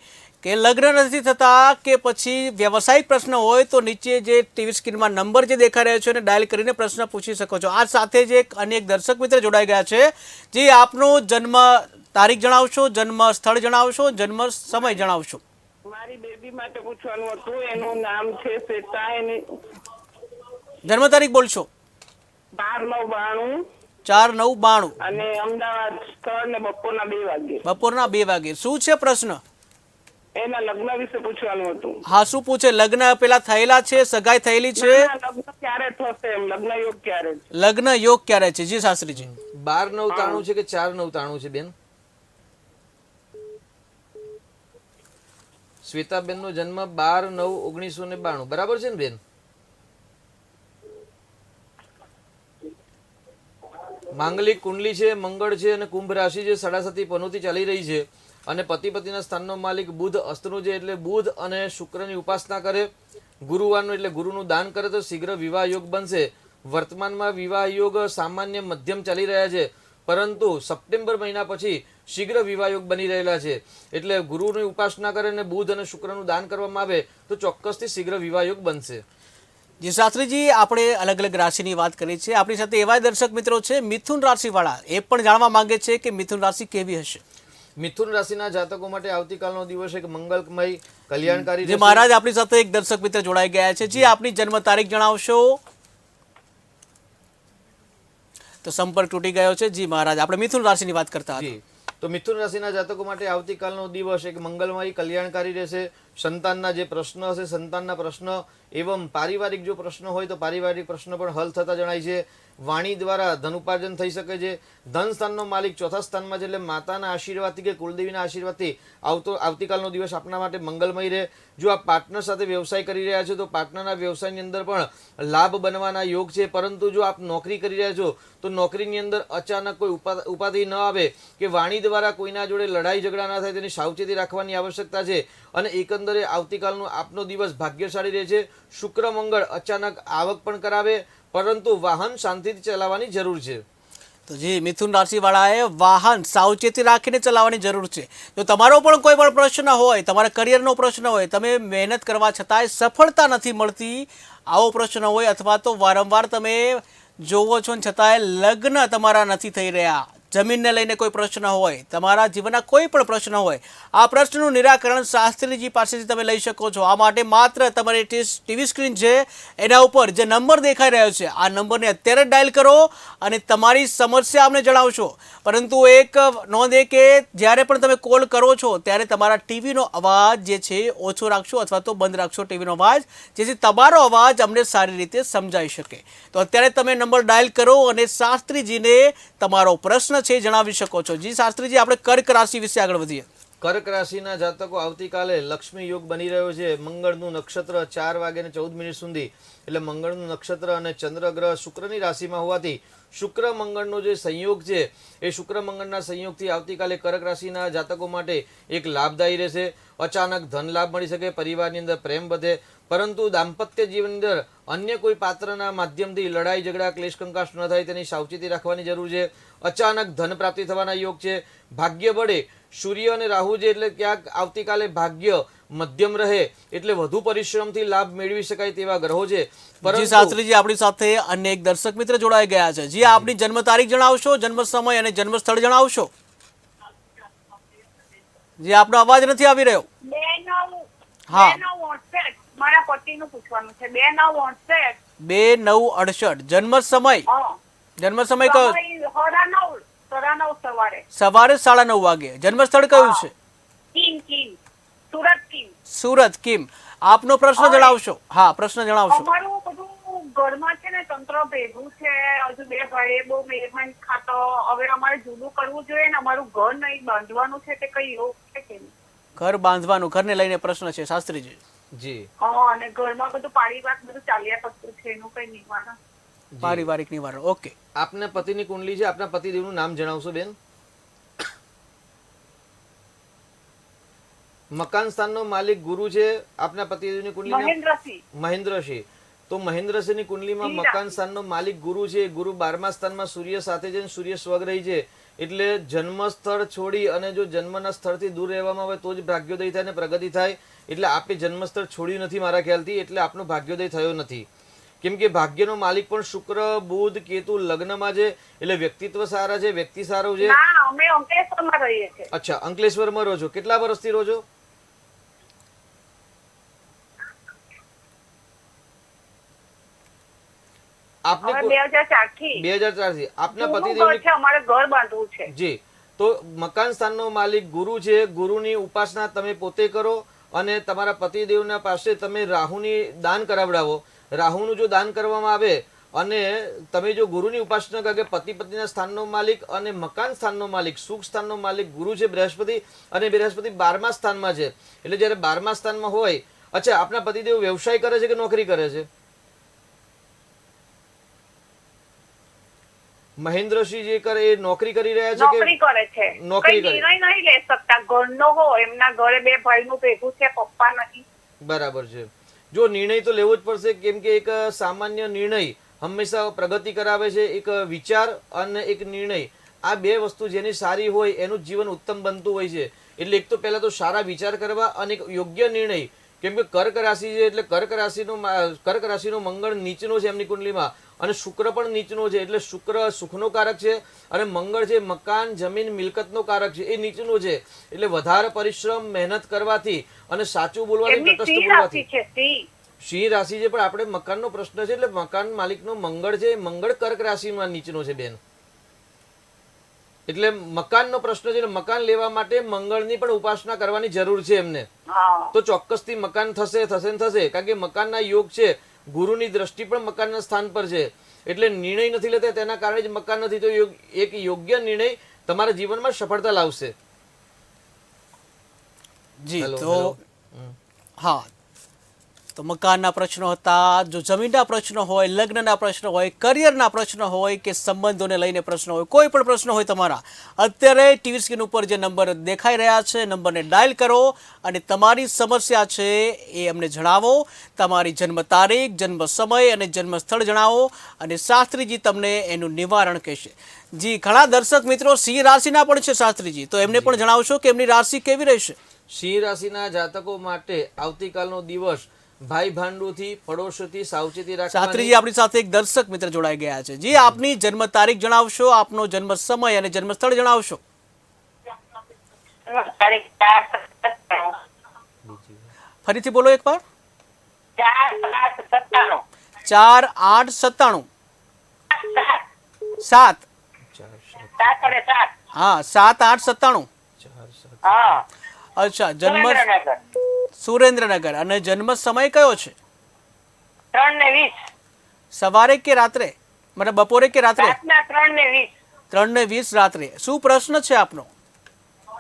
કે લગ્ન નથી થતા કે પછી વ્યવસાયિક પ્રશ્ન હોય તો નીચે જે ટીવી સ્ક્રીનમાં નંબર જે દેખાઈ રહ્યો છે એને ડાયલ કરીને પ્રશ્ન પૂછી શકો છો. આ સાથે જ અન્ય એક દર્શક મિત્ર જોડાઈ ગયા છે. જે આપનો જન્મ તારીખ જણાવશો, જન્મ સ્થળ જણાવશો, જન્મ સમય જણાવશો. મારી બેબી માટે પૂછવાનું હતું. એનું નામ છે શ્વેતા. એની જન્મ તારીખ બોલશો. 12/9/92 4/9/92 અને અમદાવાદ સ્થળ ને બપોરના 2 વાગે. બપોરના 2 વાગે. શું છે પ્રશ્ન? એના લગ્ન વિશે પૂછવાનું હતું. હા, શું પૂછે? લગ્ન પેલા થયેલા છે, સગાઈ થયેલી છે? ના, લગ્ન ક્યારે થશે એમ? લગ્ન યોગ ક્યારે છે? લગ્ન યોગ ક્યારે છે? જી શાસ્ત્રીજી. 12/9/93 છે કે 4/9/93 છે બેન? શ્વેતાબેનનો જન્મ 12/9/1992 બરાબર છે ને બેન? માંગલિક કુંડલી છે, મંગળ છે અને કુંભ રાશિ છે. 7.5 પનોતી ચાલી રહી છે અને પતિ પતિના સ્થાનનો માલિક બુધ અસ્તનું છે. એટલે બુધ અને શુક્રની ઉપાસના કરે, ગુરુવારનું એટલે ગુરુનું દાન કરે તો શીઘ્ર વિવાહ યોગ બનશે. વર્તમાનમાં વિવાહ યોગ સામાન્ય મધ્યમ ચાલી રહ્યા છે, પરંતુ સપ્ટેમ્બર મહિના પછી શીઘ્ર વિવાહ યોગ બની રહેલા છે. એટલે ગુરુની ઉપાસના કરે અને બુધ અને શુક્રનું દાન કરવામાં આવે તો ચોક્કસથી શીઘ્ર વિવાહ યોગ બનશે. જી શાસ્ત્રીજી, આપણે અલગ અલગ રાશિની વાત કરી છે. આપણી સાથે એવા દર્શક મિત્રો છે મિથુન રાશિવાળા, એ પણ જાણવા માંગે છે કે મિથુન રાશિ કેવી હશે. મિથુન રાશિના જાતકો માટે આવતીકાલનો દિવસ એક મંગલમય કલ્યાણકારી જે મહારાજ આપણી સાથે એક દર્શક મિત્ર જોડાઈ ગયા છે. જી, આપની જન્મ તારીખ જણાવશો. તો સંપર્ક તૂટી ગયો છે. જી મહારાજ, આપણે મિથુન રાશિની વાત કરતા હતા. જી, તો મિથુન રાશિના જાતકો માટે આવતીકાલનો દિવસ એક મંગલમય કલ્યાણકારી રહેશે. સંતાનના જે પ્રશ્ન હશે, સંતાનના પ્રશ્ન એવં પારિવારિક જો પ્રશ્ન હોય તો પારિવારિક પ્રશ્ન પણ હલ થતા જણાય છે. વાણી દ્વારા ધન ઉપાર્જન થઈ શકે છે. ધન સ્થાનનો માલિક ચોથા સ્થાનમાં છે, એટલે માતાના આશીર્વાદથી કે કુલદેવીના આશીર્વાદથી આવતીકાલનો દિવસ આપના માટે મંગલમય રહે. જો આપ પાર્ટનર સાથે વ્યવસાય કરી રહ્યા છો તો પાર્ટનરના વ્યવસાયની અંદર પણ લાભ બનવાના યોગ છે. પરંતુ જો આપ નોકરી કરી રહ્યા છો તો નોકરીની અંદર અચાનક કોઈ ઉપાધિ ન આવે કે વાણી દ્વારા કોઈના જોડે લડાઈ ઝઘડા ના થાય તેની સાવચેતી રાખવાની આવશ્યકતા છે. અને એકંદરે આવતીકાલનો આપનો દિવસ ભાગ્યશાળી રહે છે. શુક્ર મંગળ અચાનક આવક પણ કરાવે, પરંતુ વાહન શાંતિથી ચલાવવાની જરૂર છે. તો જી, મિથુન રાશિવાળાએ વાહન સાવચેતી રાખીને ચલાવવાની જરૂર છે. જો તમારો પણ કોઈ પણ પ્રશ્ન હોય, તમારા કરિયરનો પ્રશ્ન હોય, તમે મહેનત કરવા છતાંય સફળતા નથી મળતી, આવો પ્રશ્ન હોય, અથવા તો વારંવાર તમે જોવો છો છતાંય લગ્ન તમારા નથી થઈ રહ્યા, જમીનને લઈને કોઈ પ્રશ્ન હોય, તમારા જીવનના કોઈ પણ પ્રશ્ન હોય, આ પ્રશ્નનું નિરાકરણ શાસ્ત્રીજી પાસેથી તમે લઈ શકો છો. આ માટે માત્ર તમારી ટીવી સ્ક્રીન છે એના ઉપર જે નંબર દેખાઈ રહ્યો છે, આ નંબરને અત્યારે ડાયલ કરો અને તમારી સમસ્યા અમને જણાવશો. પરંતુ એક નોંધ એ કે જ્યારે પણ તમે કોલ કરો છો ત્યારે તમારા ટીવીનો અવાજ જે છે ઓછો રાખશો અથવા તો બંધ રાખશો ટીવીનો અવાજ, જેથી તમારો અવાજ અમને સારી રીતે સમજાઈ શકે. તો અત્યારે તમે નંબર ડાયલ કરો અને શાસ્ત્રીજીને તમારો પ્રશ્ન છે જણાવી શકો છો. જી શાસ્ત્રીજી, આપણે કર્ક રાશિ વિશે આગળ વધીએ. કર્ક રાશિના જાતકો આવતીકાલે લક્ષ્મી યોગ બની રહ્યો છે. મંગળનું નક્ષત્ર 4:14 સુધી, એટલે મંગળનું નક્ષત્ર અને ચંદ્રગ્રહ શુક્રની રાશિમાં હોવાથી શુક્ર મંગળનો જે સંયોગ છે એ શુક્ર મંગળના સંયોગથી આવતીકાલે કર્ક રાશિના જાતકો માટે એક લાભદાયી રહેશે. અચાનક ધન લાભ મળી શકે, પરિવારની અંદર પ્રેમ વધે, પરંતુ દાંપત્ય જીવનની અંદર અન્ય કોઈ પાત્રના માધ્યમથી લડાઈ ઝઘડા ક્લેશ કંકાસ ન થાય તેની સાવચેતી રાખવાની જરૂર છે. અચાનક ધન પ્રાપ્તિ થવાના યોગ છે. ભાગ્ય બળે સૂર્ય અને રાહુ છે એટલે ક્યાંક આવતીકાલે ભાગ્ય મધ્યમ રહે એટલે વધુ પરિશ્રમથી લાભ મેળવી શકાય તેવા ગ્રહો છે. જી શાસ્ત્રીજી, આપણી સાથે અન્ય એક દર્શક મિત્ર જોડાઈ ગયા છે. જી, આપની જન્મ તારીખ જણાવશો, જન્મ સમય અને જન્મ સ્થળ જણાવશો. જી, આપનો અવાજ નથી આવી રહ્યો. 2968 મારા પતિનું પૂછવાનું છે. 2968 2968 જન્મ સમય. હા, જન્મ સમય કયો? સાડા નવ સવારે. સવારે 9:30 વાગે. જન્મ સ્થળ કયું છે? Kim Surat Kim. Surat Kim. આપનો પ્રશ્ન જણાવશો. હા, પ્રશ્ન જણાવશો. અમારું બધું ઘરમાં છે ને તંત્ર ભેગું છે. હજુ 2 ભાઈએ બહુ મહેરબાની ખાતો. હવે અમારે જુદું કરવું જોઈએ ને અમારું ઘર નહીં બાંધવાનું છે તે કઈ યોગ છે કે નહીં? ઘર બાંધવાનું, ઘરને લઈને પ્રશ્ન છે શાસ્ત્રીજી. જી, હા, અને ઘરમાં બધું પારિવારિક બધું ચાલ્યા કરતું છે, એનું કઈ નિવારણ? પારિવારિક નિવારણ. ઓકે. આપના પતિની કુંડલી છે, આપના પતિદેવનું નામ જણાવશો બેન? મકાન સ્થાનનો માલિક ગુરુ છે. આપના પતિદેવની કુંડલી મહેન્દ્રસિંહ. મહેન્દ્રસિંહ. તો મહેન્દ્રસિંહની કુંડલીમાં મકાન સ્થાનનો માલિક ગુરુ છે. ગુરુ 12મા સ્થાનમાં સૂર્ય સાથે છે. સૂર્ય સ્વગ્રહી છે એટલે જન્મ સ્થળ છોડી અને જો જન્મના સ્થળથી દૂર રહેવામાં આવે તો જ ભાગ્યોદય થાય અને પ્રગતિ થાય. એટલે આપે જન્મ સ્થળ છોડ્યું નથી મારા ખ્યાલથી, એટલે આપનો ભાગ્યોદય થયો નથી. કેમ કે ભાગ્યનો માલિક પણ શુક્ર, બુધ, કેતુ લગ્નમાં છે એટલે વ્યક્તિત્વ સારા છે, વ્યક્તિ સારો છે. ના, અમે અંકલેશ્વરમાં રહીએ છીએ. અચ્છા, અંકલેશ્વરમાં રહો છો. કેટલા વર્ષથી રહો છો? આપને અમે 2004 થી 2004 થી આપના જૂનું ઘર પતિદેવની છે, અમારે ઘર બાંધવું છે. જી, તો મકાન સ્થાનનો માલિક ગુરુ છે. ગુરુની ઉપાસના તમે પોતે કરો અને તમારા પતિદેવના પાસે તમે રાહુની દાન કરાવડાવો. રાહુનું જો દાન કરવામાં આવે અને તમે જો ગુરુની ઉપાસના કરો કે પતિ પત્નીના સ્થાનનો માલિક અને મકાન સ્થાનનો માલિક, સુખ સ્થાનનો માલિક ગુરુ છે બૃહસ્પતિ, અને બૃહસ્પતિ 12મા સ્થાનમાં છે. એટલે જ્યારે 12મા સ્થાનમાં હોય. અચ્છા, આપના પતિદેવ વ્યવસાય કરે છે કે નોકરી કરે છે? મહેન્દ્રસિંહ જે કરે એ નોકરી કરી રહ્યા છે નોકરી કે કરે છે. નોકરી કઈ કરે? નિર્ણય નહીં લઈ શકતા. ઘરનો હોય, એમના ઘરે 2 ભાઈનું ભેગું છે, પપ્પા નથી. બરાબર છે. જો નિર્ણય તો લેવો જ પડશે, કેમ કે એક સામાન્ય નિર્ણય હંમેશા પ્રગતિ કરાવે છે. એક વિચાર અને એક નિર્ણય, આ 2 વસ્તુ જેની સારી હોય એનું જીવન ઉત્તમ બનતું હોય છે. એટલે એક તો પહેલા તો સારા વિચાર કરવા અને એક યોગ્ય નિર્ણય. કેમ કે કર્ક રાશિ છે એટલે કર્ક રાશિનો મંગળ નીચનો છે એમની કુંડલીમાં, અને શુક્ર પણ નીચનો છે. એટલે શુક્ર સુખનો કારક છે અને મંગળ છે મકાન, જમીન, મિલકતનો કારક છે, એ નીચનો છે. એટલે વધારે પરિશ્રમ, મહેનત કરવાથી અને સાચું બોલવાથી, એમની તટસ્થ સિંહ બોલવાથી. રાશિ છે, સિંહ. સિંહ રાશિ છે, પણ આપણે મકાનનો પ્રશ્ન છે એટલે મકાન માલિકનો મંગળ છે. મંગળ કર્ક રાશિમાં નીચનો છે બેન. એટલે મકાનનો પ્રશ્ન છે. મકાન લેવા માટે મંગળની પણ ઉપાસના કરવાની જરૂર છે એમને. હા, તો ચોક્કસથી મકાન થશે ને થશે. કારણ કે મકાનના યોગ છે. ગુરુની દ્રષ્ટિ પણ મકાનના સ્થાન પર છે. એટલે નિર્ણય નથી લેતા તેના કારણે જ મકાન નથી. તો એક યોગ્ય નિર્ણય તમારા જીવનમાં સફળતા લાવશે. જી, હેલો, તો હેલો. હા, તો મકાનના પ્રશ્નો હતા. જો જમીનના પ્રશ્નો હોય, લગ્નના પ્રશ્નો હોય, કરિયરના પ્રશ્નો હોય કે સંબંધોને લઈને પ્રશ્નો હોય, કોઈ પણ પ્રશ્નો હોય તમારા, અત્યારે ટીવી સ્ક્રીન ઉપર જે નંબર દેખાઈ રહ્યા છે નંબરને ડાયલ કરો અને તમારી સમસ્યા છે એ અમને જણાવો. તમારી જન્મ તારીખ, જન્મ સમય અને જન્મ સ્થળ જણાવો અને શાસ્ત્રીજી તમને એનું નિવારણ કહેશે. જી, ઘણા દર્શક મિત્રો સિંહ રાશિના પણ છે શાસ્ત્રીજી, તો એમને પણ જણાવશો કે એમની રાશિ કેવી રહેશે? સિંહ રાશિના જાતકો માટે આવતીકાલનો દિવસ ભાઈ ભાંડુથી, પડોશીથી સાવચેતી રાખવાની. શાસ્ત્રીજી, આપણી સાથે એક દર્શક મિત્ર જોડાઈ ગયા છે. જી, આપની જન્મ તારીખ જણાવશો, આપનો જન્મ સમય અને જન્મ સ્થળ જણાવશો. તારીખ 4/7/97. ફરીથી બોલો એકવાર. 4/7/97. 4/8/97. 7. 7/7. હા, 7/8/97. હા, અચ્છા, જન્મ સુરેન્દ્રનગર. સુરેન્દ્રનગર. અને જન્મ સમય કયો છે? 3:20. સવારે કે રાત્રે? મને બપોરે કે રાત્રે? રાતના 3:20. 3:20 રાત્રે. શું પ્રશ્ન છે આપનો?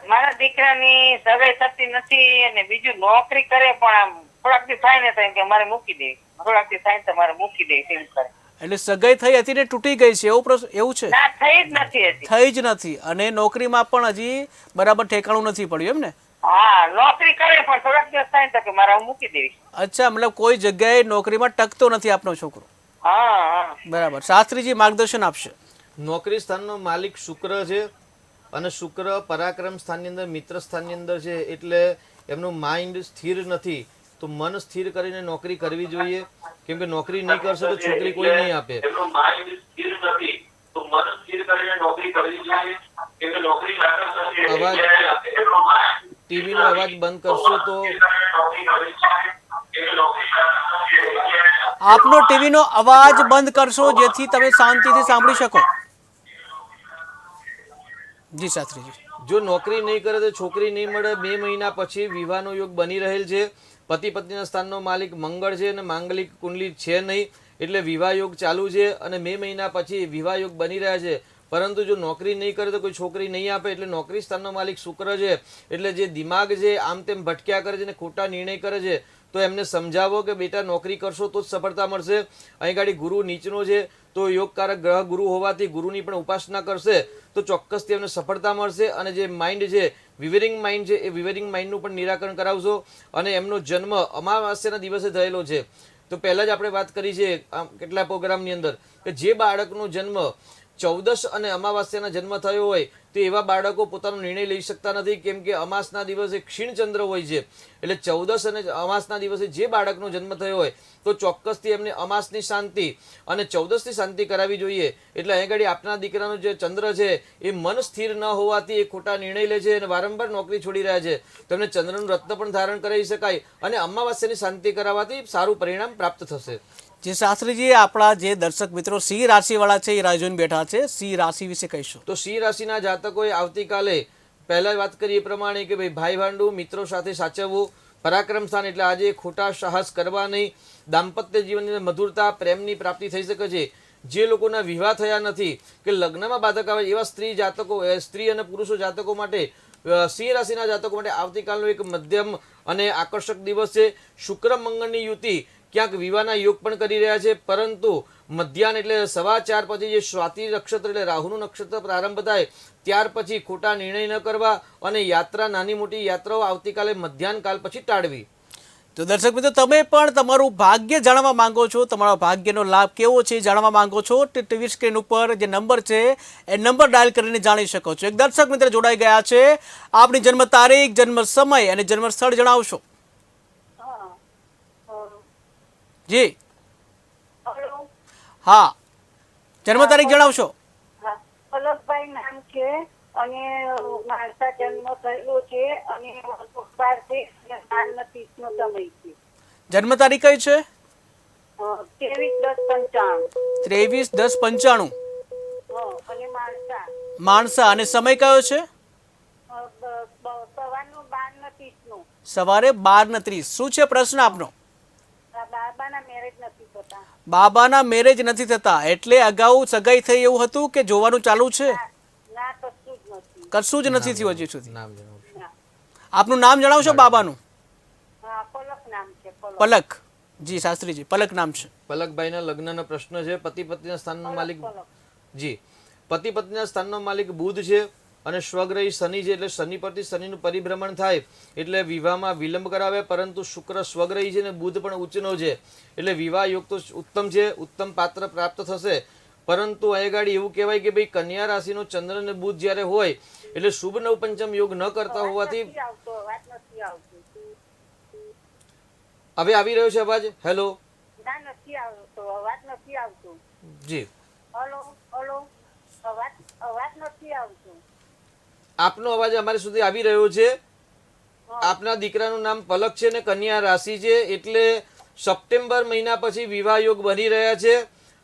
મારા દીકરાની સગાઈ થતી નથી અને બીજું નોકરી કરે પણ આમ થોડાક દી થાય ને થાય કે મારે મૂકી દે, થોડાક દી થાય તો મારે મૂકી દે એમ કરે. એટલે સગાઈ થઈ હતી ને તૂટી ગઈ છે એવું છે? ના, થઈ જ નથી હજી. થઈ જ નથી. અને નોકરીમાં પણ હજી બરાબર ઠેકાણું નથી પડ્યું એમ ને? હા, નોકરી કરે પણ થોડાક દિવસ થાય તો કે મારે હું મૂકી દેવી. અચ્છા, મતલબ કોઈ જગ્યાએ નોકરીમાં ટકતો નથી આપનો છોકરો. હા, હા. બરાબર. શાસ્ત્રીજી માર્ગદર્શન આપશે. નોકરી સ્થાનનો માલિક શુક્ર છે અને શુક્ર પરાક્રમ સ્થાનની અંદર મિત્ર સ્થાનની અંદર છે, એટલે એમનું માઇન્ડ સ્થિર નથી. તો મન સ્થિર કરીને નોકરી કરવી જોઈએ, કેમ કે નોકરી નહીં કરશે તો છોકરી કોઈ નહીં આપે. અવાજ ટીવીનો અવાજ બંધ કરશો તો આપનો ટીવીનો અવાજ બંધ કરશો જેથી તમે શાંતિથી સાંભળી શકો. જી શાસ્ત્રીજી. જો નોકરી નહીં કરે તો છોકરી નહીં મળે. 2 મહિના પછી વિવાહનો યોગ બની રહેલ છે. પતિ પત્નીના સ્થાનનો માલિક મંગળ છે અને માંગલિક કુંડલી છે નહીં, એટલે વિવાહ યોગ ચાલુ છે અને 2 મહિના પછી વિવાહ યોગ બની રહ્યા છે. પરંતુ જો નોકરી નહીં કરે તો કોઈ છોકરી નહીં આપે. એટલે નોકરી સ્થાનનો માલિક શુક્ર છે, એટલે જે દિમાગ છે આમ તેમ ભટક્યા કરે છે અને ખોટા નિર્ણય કરે છે, તો એમને સમજાવો કે બેટા નોકરી કરશો તો જ સફળતા મળશે. અહીં ગાડી ગુરુ નીચનો છે, તો યોગકારક ગ્રહ ગુરુ હોવાથી ગુરુની પણ ઉપાસના કરશે તો ચોક્કસથી એમને સફળતા મળશે. અને જે માઇન્ડ છે વિવેરિંગ માઇન્ડ છે, એ વિવેરિંગ માઇન્ડનું પણ નિરાકરણ કરાવશો. અને એમનો જન્મ અમાવાસ્યાના દિવસે થયેલો છે. તો પહેલાં જ આપણે વાત કરી છે કેટલા પ્રોગ્રામની અંદર કે જે બાળકનો જન્મ 14 અને અમાવાસ્યાના જન્મ થયો હોય તો એવા બાળકો પોતાનો નિર્ણય લઈ શકતા નથી, કેમ કે અમાસના દિવસે ક્ષીણચંદ્ર હોય છે. એટલે 14 અને અમાસના દિવસે જે બાળકનો જન્મ થયો હોય તો ચોક્કસથી એમને અમાસની શાંતિ અને 14ની શાંતિ કરાવવી જોઈએ. એટલે અહીં આગળ આપના દીકરાનો જે ચંદ્ર છે એ મન સ્થિર ન હોવાથી એ ખોટા નિર્ણય લે છે અને વારંવાર નોકરી છોડી રહ્યા છે. તો એમને ચંદ્રનું રત્ન પણ ધારણ કરાવી શકાય અને અમાવાસ્યાની શાંતિ કરાવવાથી સારું પરિણામ પ્રાપ્ત થશે. જે શાસ્ત્રીજી, આપણા જે દર્શક મિત્રો સિંહ રાશિવાળા છે એ રાહ જોઈને બેઠા છે, સિંહ રાશિ વિશે કહીશું. તો સિંહ રાશિના જાતકોએ આવતીકાલે પહેલા વાત કરી એ પ્રમાણે કે ભાઈ ભાઈ ભાંડુ મિત્રો સાથે સાચવવું, પરાક્રમ સ્થાન એટલે આજે ખોટા સાહસ કરવા નહીં, દાંપત્ય જીવનની મધુરતા પ્રેમની પ્રાપ્તિ થઈ શકે છે. જે લોકોના વિવાહ થયા નથી કે લગ્નમાં બાધક આવે એવા સ્ત્રી અને પુરુષો જાતકો માટે, સિંહ રાશિના જાતકો માટે આવતીકાલનો એક મધ્યમ અને આકર્ષક દિવસ છે. શુક્ર મંગળની યુતિ ક્યાંક વિવાહના યોગ પણ કરી રહ્યા છે, પરંતુ મધ્યાહન એટલે 4:15 પછી જે સ્વાતિ નક્ષત્ર એટલે રાહુનું નક્ષત્ર પ્રારંભ થાય ત્યાર પછી ખોટા નિર્ણય ન કરવા અને યાત્રા નાની મોટી યાત્રાઓ આવતીકાલે મધ્યાહન કાલ પછી ટાળવી. તો દર્શક મિત્રો, તમે પણ તમારું ભાગ્ય જાણવા માંગો છો, તમારા ભાગ્યનો લાભ કેવો છે જાણવા માંગો છો, તો ટીવી સ્ક્રીન ઉપર જે નંબર છે એ નંબર ડાયલ કરીને જાણી શકો છો. એક દર્શક મિત્ર જોડાઈ ગયા છે. આપની જન્મ તારીખ, જન્મ સમય અને જન્મ સ્થળ જણાવશો. જી હા, જન્મ તારીખ જણાવશો. પલકભાઈ નામ છે અને મારા જન્મ થયેલો છે અને 12 નથી નો સમય છે. જન્મ તારીખ કઈ છે? 23/10/95. 23/10/95. અને માણસા. અને સમય કયો છે? સવારનો 12:30 નો. સવારે 12:30. શું છે પ્રશ્ન આપનો? બાબાના મેરેજ નથી થતા. બાબાના મેરેજ નથી થતા એટલે અગાઉ સગાઈ થઈ એવું હતું કે જોવાનું ચાલુ છે? ના, કશું જ નથી. કશું જ નથી થયું હજી સુધી. નામ જણાવશો. આપનું નામ જણાવશો બાબાનું? હા, પલક નામ છે. પલક. જી શાસ્ત્રીજી, પલક નામ છે. પલકભાઈના લગ્નનો પ્રશ્ન છે. પતિ પત્નીના સ્થાનનો માલિક જી પતિ પત્નીના સ્થાનનો માલિક બુધ છે અને સ્વગ્રહી શનિ છે, એટલે શનિ પરથી શનિનું પરિભ્રમણ થાય એટલે વિવાહમાં વિલંબ કરાવે. પરંતુ શુક્ર સ્વગ્રહી છે અને બુધ પણ ઉચ્ચનો છે, એટલે વિવાહ યોગ તો ઉત્તમ છે, ઉત્તમ પાત્ર પ્રાપ્ત થશે. પરંતુ અહીં ગાડી એવું કહેવાય કે ભાઈ કન્યા રાશિનો ચંદ્ર અને બુધ જ્યારે હોય એટલે શુભ નવપંચમ યોગ ન કરતા હોવાથી. હવે આવી રહ્યો છે અવાજ? હેલો. ના, નથી આવતો અવાજ. નથી આવતો. જી હલો હલો, અવાજ નથી આવતો. આપનો અવાજ અમારી સુધી આવી રહ્યો છે. આપના દીકરાનું નામ પલક છે અને કન્યા રાશિ છે, એટલે સપ્ટેમ્બર મહિના પછી વિવાહ યોગ બની રહ્યા છે.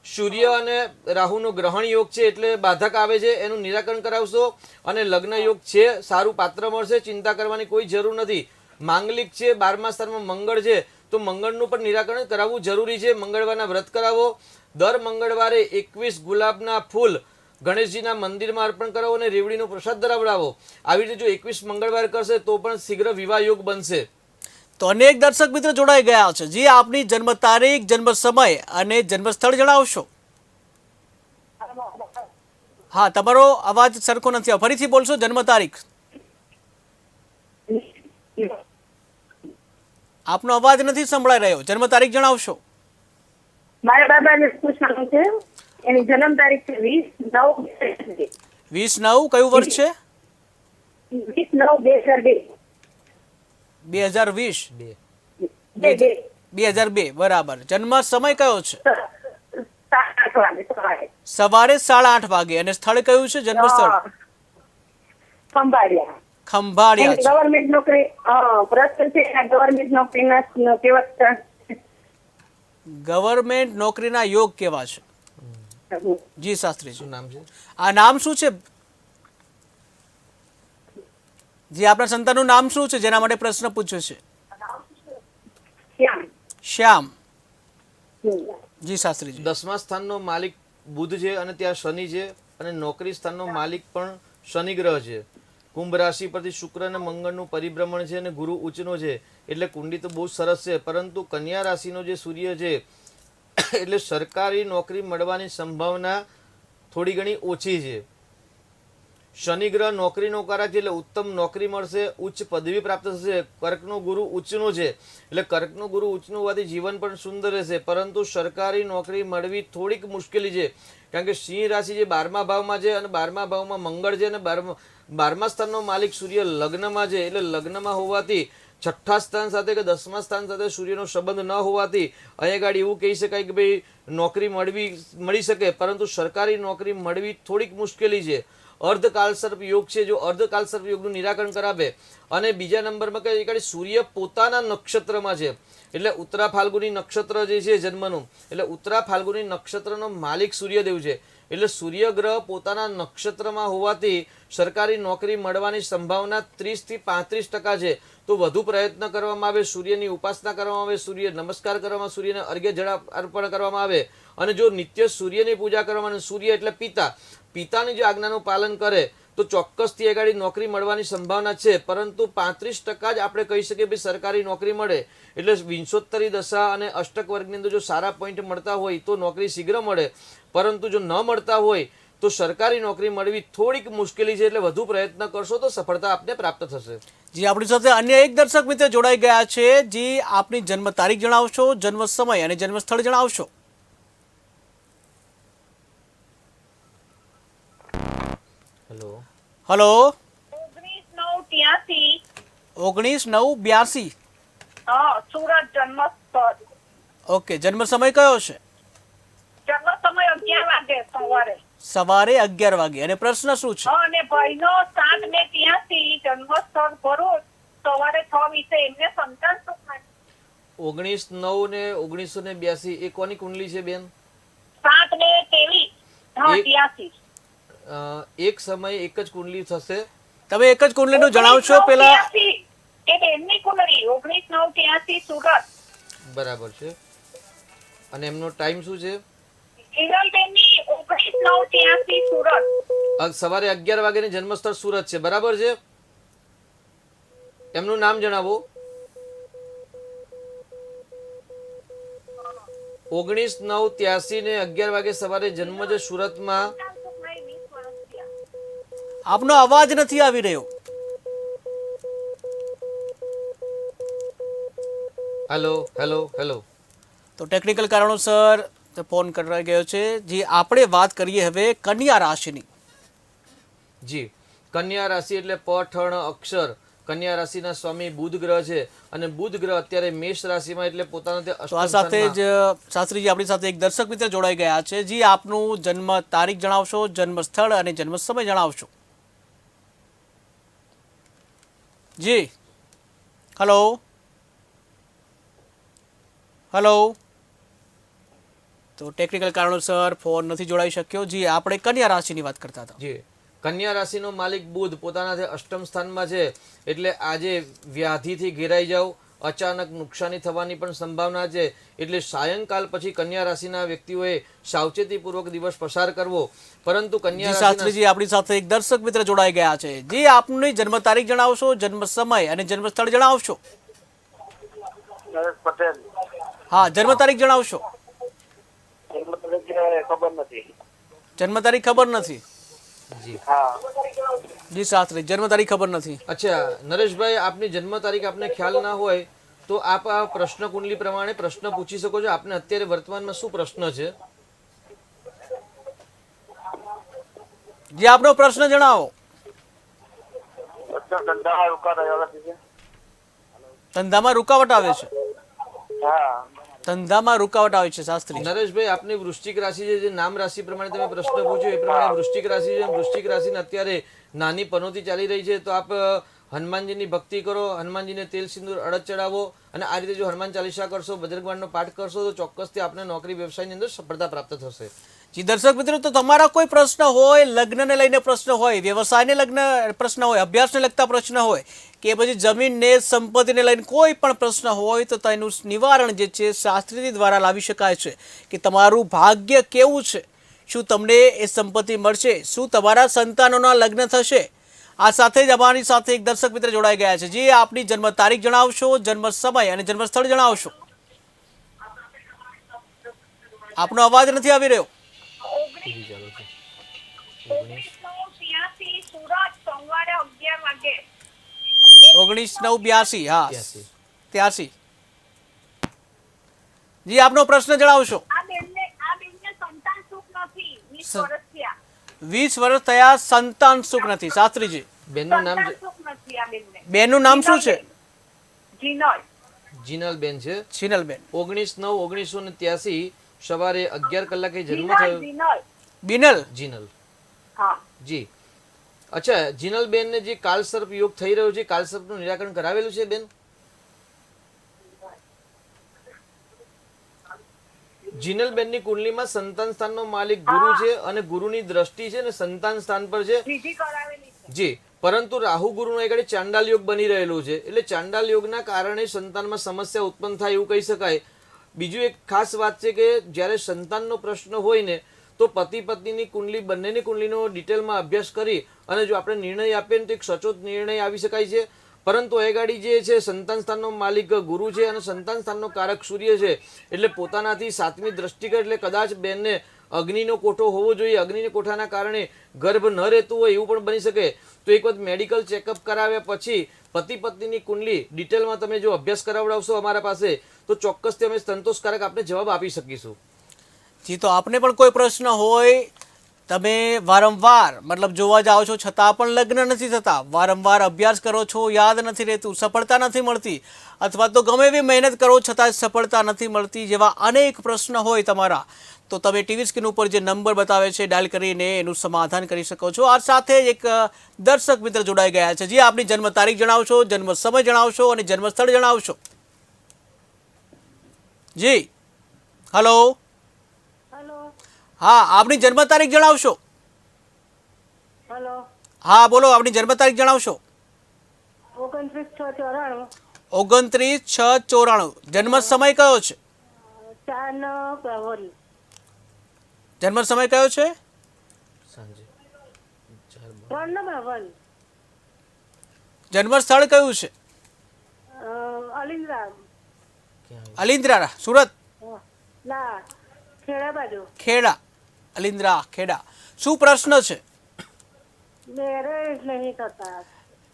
સૂર્ય અને રાહુનો ગ્રહણ યોગ છે, એટલે બાધક આવે છે, એનું નિરાકરણ કરાવશો. અને લગ્ન યોગ છે, સારું પાત્ર મળશે, ચિંતા કરવાની કોઈ જરૂર નથી. માંગલિક છે, 12મા સ્થાનમાં મંગળ છે, તો મંગળનું પણ નિરાકરણ કરાવવું જરૂરી છે. મંગળવારના વ્રત કરાવો. દર મંગળવારે 21 ગુલાબના ફૂલ ગણેશજીના મંદિરમાં અર્પણ કરાવો અને રેવડીનો પ્રસાદ ધરાવડાવો. આવી રીતે જો 21 મંગળવાર કરશે તો પણ શીઘ્ર વિવાહ યોગ બનશે. તો અનેક દર્શક મિત્રો જોડાઈ ગયા છે. જી આપની જન્મ તારીખ, જન્મ સમય અને જન્મ સ્થળ જણાવશો. હા, તમારો અવાજ સરખો નથી. ફરીથી બોલશો. જન્મ તારીખ. આપનો અવાજ નથી સંભળાઈ રહ્યો. જન્મ તારીખ જણાવશો. મારા બાબાને પૂછવાનું છે. એની જન્મ તારીખ છે 20/9/2002. 20/9 કયું વર્ષ છે? 20/9/2002. 2020. બે 2002 બરાબર. જન્મ સમય કયો છે? 7:08 વાગે સવારે. સવારે 8:30 વાગે. અને સ્થળ કયું છે? જન્મ સ્થળ હા. ખંભાળિયા. ખંભાળિયા એની છે. ગવર્મેન્ટ નોકરી પ્રશ્ન છે ગવર્મેન્ટ નોકરીના કેવા ગવર્મેન્ટ નોકરીના યોગ કેવા છે? જી શાસ્ત્રીજી. શું નામ છે? આ નામ શું છે? જી આપણા સંતાનનું નામ શું છે જેના માટે પ્રશ્ન પૂછ્યો છે? શ્યામ. શ્યામ. હમ. જી શાસ્ત્રીજી. 10મા સ્થાનનો માલિક બુધ છે અને ત્યાં શનિ છે અને નોકરી સ્થાનનો માલિક પણ શનિ ગ્રહ છે. કુંભ રાશિ પરથી શુક્ર અને મંગળનું પરિભ્રમણ છે અને ગુરુ ઉચ્ચનો છે એટલે કુંડલી તો બહુ સરસ છે, પરંતુ કન્યા રાશિનો જે સૂર્ય છે એટલે સરકારી નોકરી મળવાની સંભાવના થોડી ઘણી ઓછી છે. શનિ ગ્રહ નોકરીનો કારક છે એટલે ઉત્તમ નોકરી મળશે, ઉચ્ચ પદવી પ્રાપ્ત થશે. કર્કનો ગુરુ ઉચ્ચનો છે એટલે કર્કનો ગુરુ ઉચ્ચનો હોવાથી જીવન પણ સુંદર રહેશે, પરંતુ સરકારી નોકરી મળવી થોડીક મુશ્કેલી છે. કારણ કે સિંહ રાશિ જે 12મા ભાવમાં છે અને 12મા ભાવમાં મંગળ છે અને 12મા સ્થાનનો માલિક સૂર્ય લગ્નમાં છે એટલે લગ્નમાં હોવાથી 6ઠ્ઠા સ્થાન સાથે કે 10મા સ્થાન સાથે સૂર્યનો સંબંધ ન હોવાથી અહીંયા ગાડી એવું કહી શકાય કે ભાઈ નોકરી મળી શકે, પરંતુ સરકારી નોકરી મળવી થોડીક મુશ્કેલી છે. અર્ધકાલસર્પ યોગ છે, જો અર્ધકાલસર્પ યોગનું નિરાકરણ કરાવે. અને બીજા નંબરમાં કઈ ગાડી સૂર્ય પોતાના નક્ષત્રમાં છે એટલે ઉત્તરા ફાલ્ગુની નક્ષત્ર જે છે જન્મનું, એટલે ઉત્તરા ફાલ્ગુની નક્ષત્રનો માલિક સૂર્યદેવ છે એટલે સૂર્ય ગ્રહ પોતાના નક્ષત્રમાં હોવાથી સરકારી નોકરી મળવાની સંભાવના 30 થી 35% છે. તો વધુ પ્રયત્ન કરવામાં આવે, સૂર્યની ઉપાસના કરવામાં આવે, સૂર્ય નમસ્કાર કરવામાં, સૂર્યને અર્ઘ્ય જળ અર્પણ કરવામાં આવે અને જો નિત્ય સૂર્યની પૂજા કરવામાં, સૂર્ય એટલે પિતાની જે આજ્ઞાનું પાલન કરે તો ચોક્કસથી આગળ નોકરી મળવાની સંભાવના છે. પરંતુ 35% જ આપણે કહી શકીએ ભાઈ સરકારી નોકરી મળે. એટલે વિંશોત્તરી દશા અને અષ્ટક વર્ગની અંદર જો સારા પોઈન્ટ મળતા હોય તો નોકરી શીઘ્ર મળે, પરંતુ જો ન મળતા હોય તો સરકારી નોકરી મળવી થોડીક મુશ્કેલી છે. એટલે વધુ પ્રયત્ન કરશો તો સફળતા આપને પ્રાપ્ત થશે. જી આપણી સાથે અન્ય એક દર્શક મિત્ર જોડાઈ ગયા છે. જી આપની જન્મ તારીખ જણાવશો, જન્મ સમય અને જન્મ સ્થળ જણાવશો. હેલો. હલો. 19/9/83. 19/9/82. સુરત જન્મ સ્થળ. ઓકે. જન્મ સમય કયો છે? જન્મ સમય 11 વાગે સવારે. સવારે 11 વાગે. અને પ્રશ્ન શું છે? અને ભાઈનો 7/2/83 જન્મ સ્થળ ભરૂચ સવારે 6:20. એમને સંતાન સુખ માટે 19/9 ને 1982 એ કોની કુંડલી છે બેન? 7/23. હા, 83. એક સમય એક જ કુંડલી થશે? તમે એક જ કુંડલીનું જણાવશો પેલા? 19/9/83. એ એમની કુંડલી 19/9/83 સુરત. બરાબર છે. અને એમનો ટાઈમ શું છે? હિરલબેનની 19/9/83 સુરત. સવારે 11 વાગ્યાની જન્મસ્થળ સુરત છે, બરાબર છે. એમનું નામ જણાવો. 19/9/83 ને 11 વાગે સવારે જન્મ છે સુરતમાં. આપનો અવાજ નથી આવી રહ્યો. Hello hello hello. તો ટેકનિકલ કારણોસર ફોન કરાઈ ગયો છે. જી આપણે વાત કરીએ હવે કન્યા રાશિની. જી, કન્યા રાશિ એટલે પઠણ અક્ષર. કન્યા રાશિના સ્વામી બુધ ગ્રહ છે અને બુધ ગ્રહ અત્યારે મેષ રાશિમાં એટલે પોતાના તે તો આ સાથે જ શાસ્ત્રીજી આપણી સાથે એક દર્શક મિત્ર જોડાઈ ગયા છે. જી આપનું જન્મ તારીખ જણાવશો, જન્મ સ્થળ અને જન્મ સમય જણાવશો. જી હલો. હલો. તો ટેકનિકલ કારણોસર ફોન નથી જોડાઈ શક્યો. જી આપણે કન્યા રાશિની વાત કરતા હતા. જી, કન્યા રાશિનો માલિક બુધ પોતાના અષ્ટમ સ્થાનમાં છે એટલે આજે વ્યાધિથી ઘેરાઈ જાવ, અચાનક નુકસાની થવાની પણ સંભાવના છે. એટલે સાયંકાલ પછી કન્યા રાશિના વ્યક્તિઓએ સાવચેતીપૂર્વક દિવસ પસાર કરવો. પરંતુ કન્યા શાસ્ત્રીજી આપણી સાથે એક દર્શક મિત્ર જોડાઈ ગયા છે. જી આપની જન્મ તારીખ જણાવશો, જન્મ સમય અને જન્મ સ્થળ જણાવશો. પટેલ. હા, જન્મ તારીખ જણાવશો. ખબર નથી. જન્મ તારીખ ખબર નથી. જી હા. જી શાસ્ત્રી, જન્મ તારીખ ખબર નથી. અચ્છા નરેશભાઈ, આપની જન્મ તારીખ આપને ખ્યાલ ના હોય તો આપ આ પ્રશ્ન કુંડલી પ્રમાણે પ્રશ્ન પૂછી શકો છો. આપને અત્યારે વર્તમાનમાં શું પ્રશ્ન છે? જે આપનો પ્રશ્ન જણાવો. ધંધામાં રોકાતા એવા છે. ધંધામાં રૂકાવટ આવે છે. હા. ધંધામાં રૂકાવટ આવે છે શાસ્ત્રી. નરેશભાઈ, આપની વૃશ્ચિક રાશિ છે, જે નામ રાશિ પ્રમાણે તમે પ્રશ્ન પૂછ્યો એ પ્રમાણે વૃશ્ચિક રાશિ છે. વૃશ્ચિક રાશિને અત્યારે નાની પનોતી ચાલી રહી છે, તો આપ હનુમાનજીની ભક્તિ કરો, હનુમાનજીને તેલ સિંદૂર અડદ ચડાવો, અને આ રીતે જો હનુમાન ચાલીસા કરશો, બજરંગબાણનો પાઠ કરશો, તો ચોક્કસથી આપને નોકરી વ્યવસાયની અંદર સફળતા પ્રાપ્ત થશે. જી દર્શક મિત્રો, તો તમારા કોઈ પ્રશ્ન હોય, લગ્નને લઈને પ્રશ્ન હોય, વ્યવસાયને લગ્ન પ્રશ્ન હોય, અભ્યાસને લગતા પ્રશ્ન હોય, કે પછી જમીનને સંપત્તિને લઈને કોઈ પણ પ્રશ્ન હોય, તો તેનું નિવારણ જે છે શાસ્ત્રી દ્વારા લાવી શકાય છે. કે તમારું ભાગ્ય કેવું છે, શું તમને એ સંપત્તિ મળશે, શું તમારા સંતાનોના લગ્ન થશે. આ સાથે જ અમારી સાથે એક દર્શક મિત્ર જોડાઈ ગયા છે. જે આપની જન્મ તારીખ જણાવશો, જન્મ સમય અને જન્મ સ્થળ જણાવશો. આપનો અવાજ નથી આવી રહ્યો. 1983 સુરત સોમવારે 11 વાગે. 1982. હા 83. જી આપનો પ્રશ્ન જણાવશો. આ બેનને સંતાન સુખ નથી. 20 વર્ષ થયા. 20 વર્ષ થયા, સંતાન સુખ નથી. શાસ્ત્રીજી, બેનનું નામ સંતાન સુખ નથી આ બેનને. બેનનું નામ શું છે? જીનલ. જીનલબેન છે. છીનલબેન. 19/9/1983 સવારે 11 કલાકે જન્મ જીનલ થયો. જીનલ. બિનલ. જીનલ, હા. જી. અચ્છા, જીનલબેન ને જે કાલસર્પ યોગ થઈ રહ્યો છે, કાલસર્પનું નિરાકરણ કરાવેલું છે બેન? જીનલબેનની કુંડલીમાં સંતાન સ્થાનનો માલિક ગુરુ છે, અને ગુરુની દ્રષ્ટિ છે ને સંતાન સ્થાન પર છે. વિધિ કરાવેલી છે. જી, પરંતુ રાહુ ગુરુનો એક ચાંડાલ યોગ બની રહેલો છે, એટલે ચાંડાલ યોગના કારણે સંતાનમાં સમસ્યા ઉત્પન્ન થાય એવું કહી શકાય. બીજું એક ખાસ વાત છે કે જ્યારે સંતાનનો પ્રશ્ન હોય ને, તો પતિ પત્નીની કુંડલી, બંનેની કુંડલીનો ડિટેલમાં અભ્યાસ કરી અને જો આપણે નિર્ણય આપીએ ને તો એક સચોટ નિર્ણય આવી શકાય છે. પરંતુ એ ગાડી જે છે, સંતાન સ્થાનનો માલિક ગુરુ છે અને સંતાન સ્થાનનો કારક સૂર્ય છે, એટલે પોતાનાથી 7મી દ્રષ્ટિ કરે, એટલે કદાચ બેનને અગ્નિનો કોઠો હોવો જોઈએ. અગ્નિના કોઠાના કારણે ગર્ભ ન રહેતું હોય એવું પણ બની શકે. તો એક વખત મેડિકલ ચેકઅપ કરાવ્યા પછી પતિ પત્નીની કુંડલી ડિટેલમાં તમે જો અભ્યાસ કરાવડાવશો અમારા પાસે, તો ચોક્કસથી અમે સંતોષકારક આપને જવાબ આપી શકીશું. જી, તો આપને પણ કોઈ પ્રશ્ન હોય, તમે વારંવાર મતલબ જોવા જાઓ છો છતાં પણ લગ્ન નથી થતા, વારંવાર અભ્યાસ કરો છો, યાદ નથી રહેતું, સફળતા નથી મળતી, અથવા તો ગમે એવી મહેનત કરો છતાં સફળતા નથી મળતી, જેવા અનેક પ્રશ્ન હોય તમારા, તો તમે ટીવી સ્ક્રીન ઉપર જે નંબર બતાવે છે ડાયલ કરીને એનું સમાધાન કરી શકો છો. આ સાથે એક દર્શક મિત્ર જોડાઈ ગયા છે. જે આપની જન્મ તારીખ જણાવશો, જન્મ સમય જણાવશો અને જન્મ સ્થળ જણાવશો. જી હલો. હેલો. હા, આપની જન્મ તારીખ જણાવશો. હેલો. હા બોલો, આપની જન્મ તારીખ જણાવશો. 29/6/94. 29/6/94. જન્મ સમય કયો છે? 4:52. જન્મ સમય કયો છે? સાંજે 3:52. જન્મ સ્થળ કયું છે? અલિન્દ્રા. અલિન્દ્રા, સુરત. ના, ખેડા બાજુ. ખેડા. અલિન્દ્રા, ખેડા. શું પ્રશ્ન છે? મેરેજ નહીં થતા.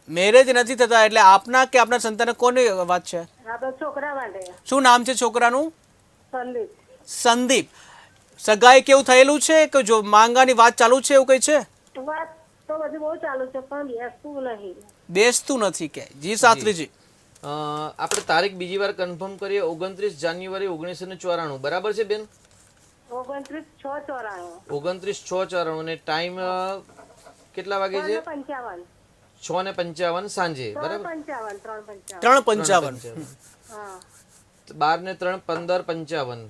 મેરેજ નથી થતા એટલે આપના કે આપના સંતાન કોની વાત છે? આપણે છોકરા માટે. શું નામ છે છોકરાનું? સંદીપ. સંદીપ. સગાઈ કેવું થયેલું છે કે જો માંગાની વાત ચાલુ છે એવું કઈ છે? વાત તો બધી બહુ ચાલુ છે પણ બેસતું નહીં. બેસતું નથી કે? જી શાસ્ત્રીજી. આપણે તારીખ બીજી વાર કન્ફર્મ કરીએ. 29 જાન્યુઆરી 1994. બરાબર છે બેન? 29/6/94. 29/6/94. અને ટાઈમ કેટલા વાગે છે? 3:55. 6:55 સાંજે. બરાબર? 3:55. 3:55. હા. 12 ને 3 15:55.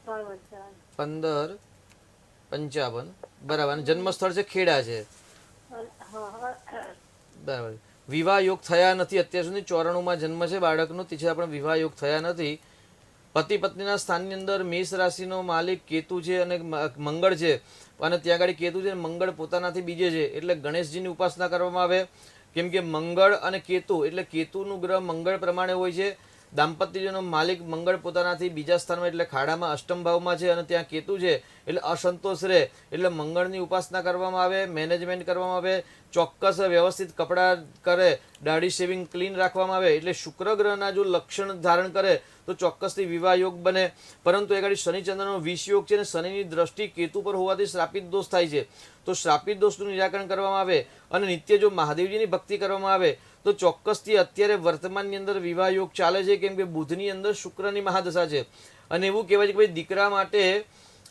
3:55. 15:55. બરાબર. અને જન્મ સ્થળ છે ખેડા છે. બરાબર. વિવાહ યોગ થયા નથી અત્યાર સુધી. 94માં જન્મ છે બાળકનો, તે છતાં પણ વિવાહ યોગ થયા નથી. પતિ પત્નીના સ્થાનની અંદર મેષ રાશિનો માલિક કેતુ છે અને મંગળ છે, અને ત્યાં આગળ કેતુ છે, મંગળ પોતાનાથી બીજે છે, એટલે ગણેશજીની ઉપાસના કરવામાં આવે. કેમ કે મંગળ અને કેતુ, એટલે કેતુનું ગ્રહ મંગળ પ્રમાણે હોય છે. દાંપત્યનો માલિક મંગળ પોતાનાથી બીજા સ્થાનમાં એટલે ખાડામાં અષ્ટમ ભાવમાં છે, અને ત્યાં કેતુ છે એટલે અસંતોષ રહે એટલે મંગળની ઉપાસના કરવામાં આવે, મેનેજમેન્ટ કરવામાં આવે, ચોક્કસ વ્યવસ્થિત કપડાં કરે, દાઢી શેવિંગ ક્લીન રાખવામાં આવે. એટલે શુક્ર ગ્રહના જો લક્ષણ ધારણ કરે તો ચોક્કસથી વિવાહ યોગ બને. પરંતુ એ ઘડી શનિચંદ્રનો વિષ યોગ છે અને શનિની દ્રષ્ટિ કેતુ પર હોવાથી શ્રાપિત દોષ થાય છે. તો શ્રાપિત દોષનું નિરાકરણ કરવામાં આવે અને નિત્ય જો મહાદેવજીની ભક્તિ કરવામાં આવે તો ચોક્કસથી અત્યારે વર્તમાનની અંદર વિવાહ યોગ ચાલે છે, કેમ કે બુધની અંદર શુક્રની મહાદશા છે. અને એવું કહેવાય છે કે ભાઈ દીકરા માટે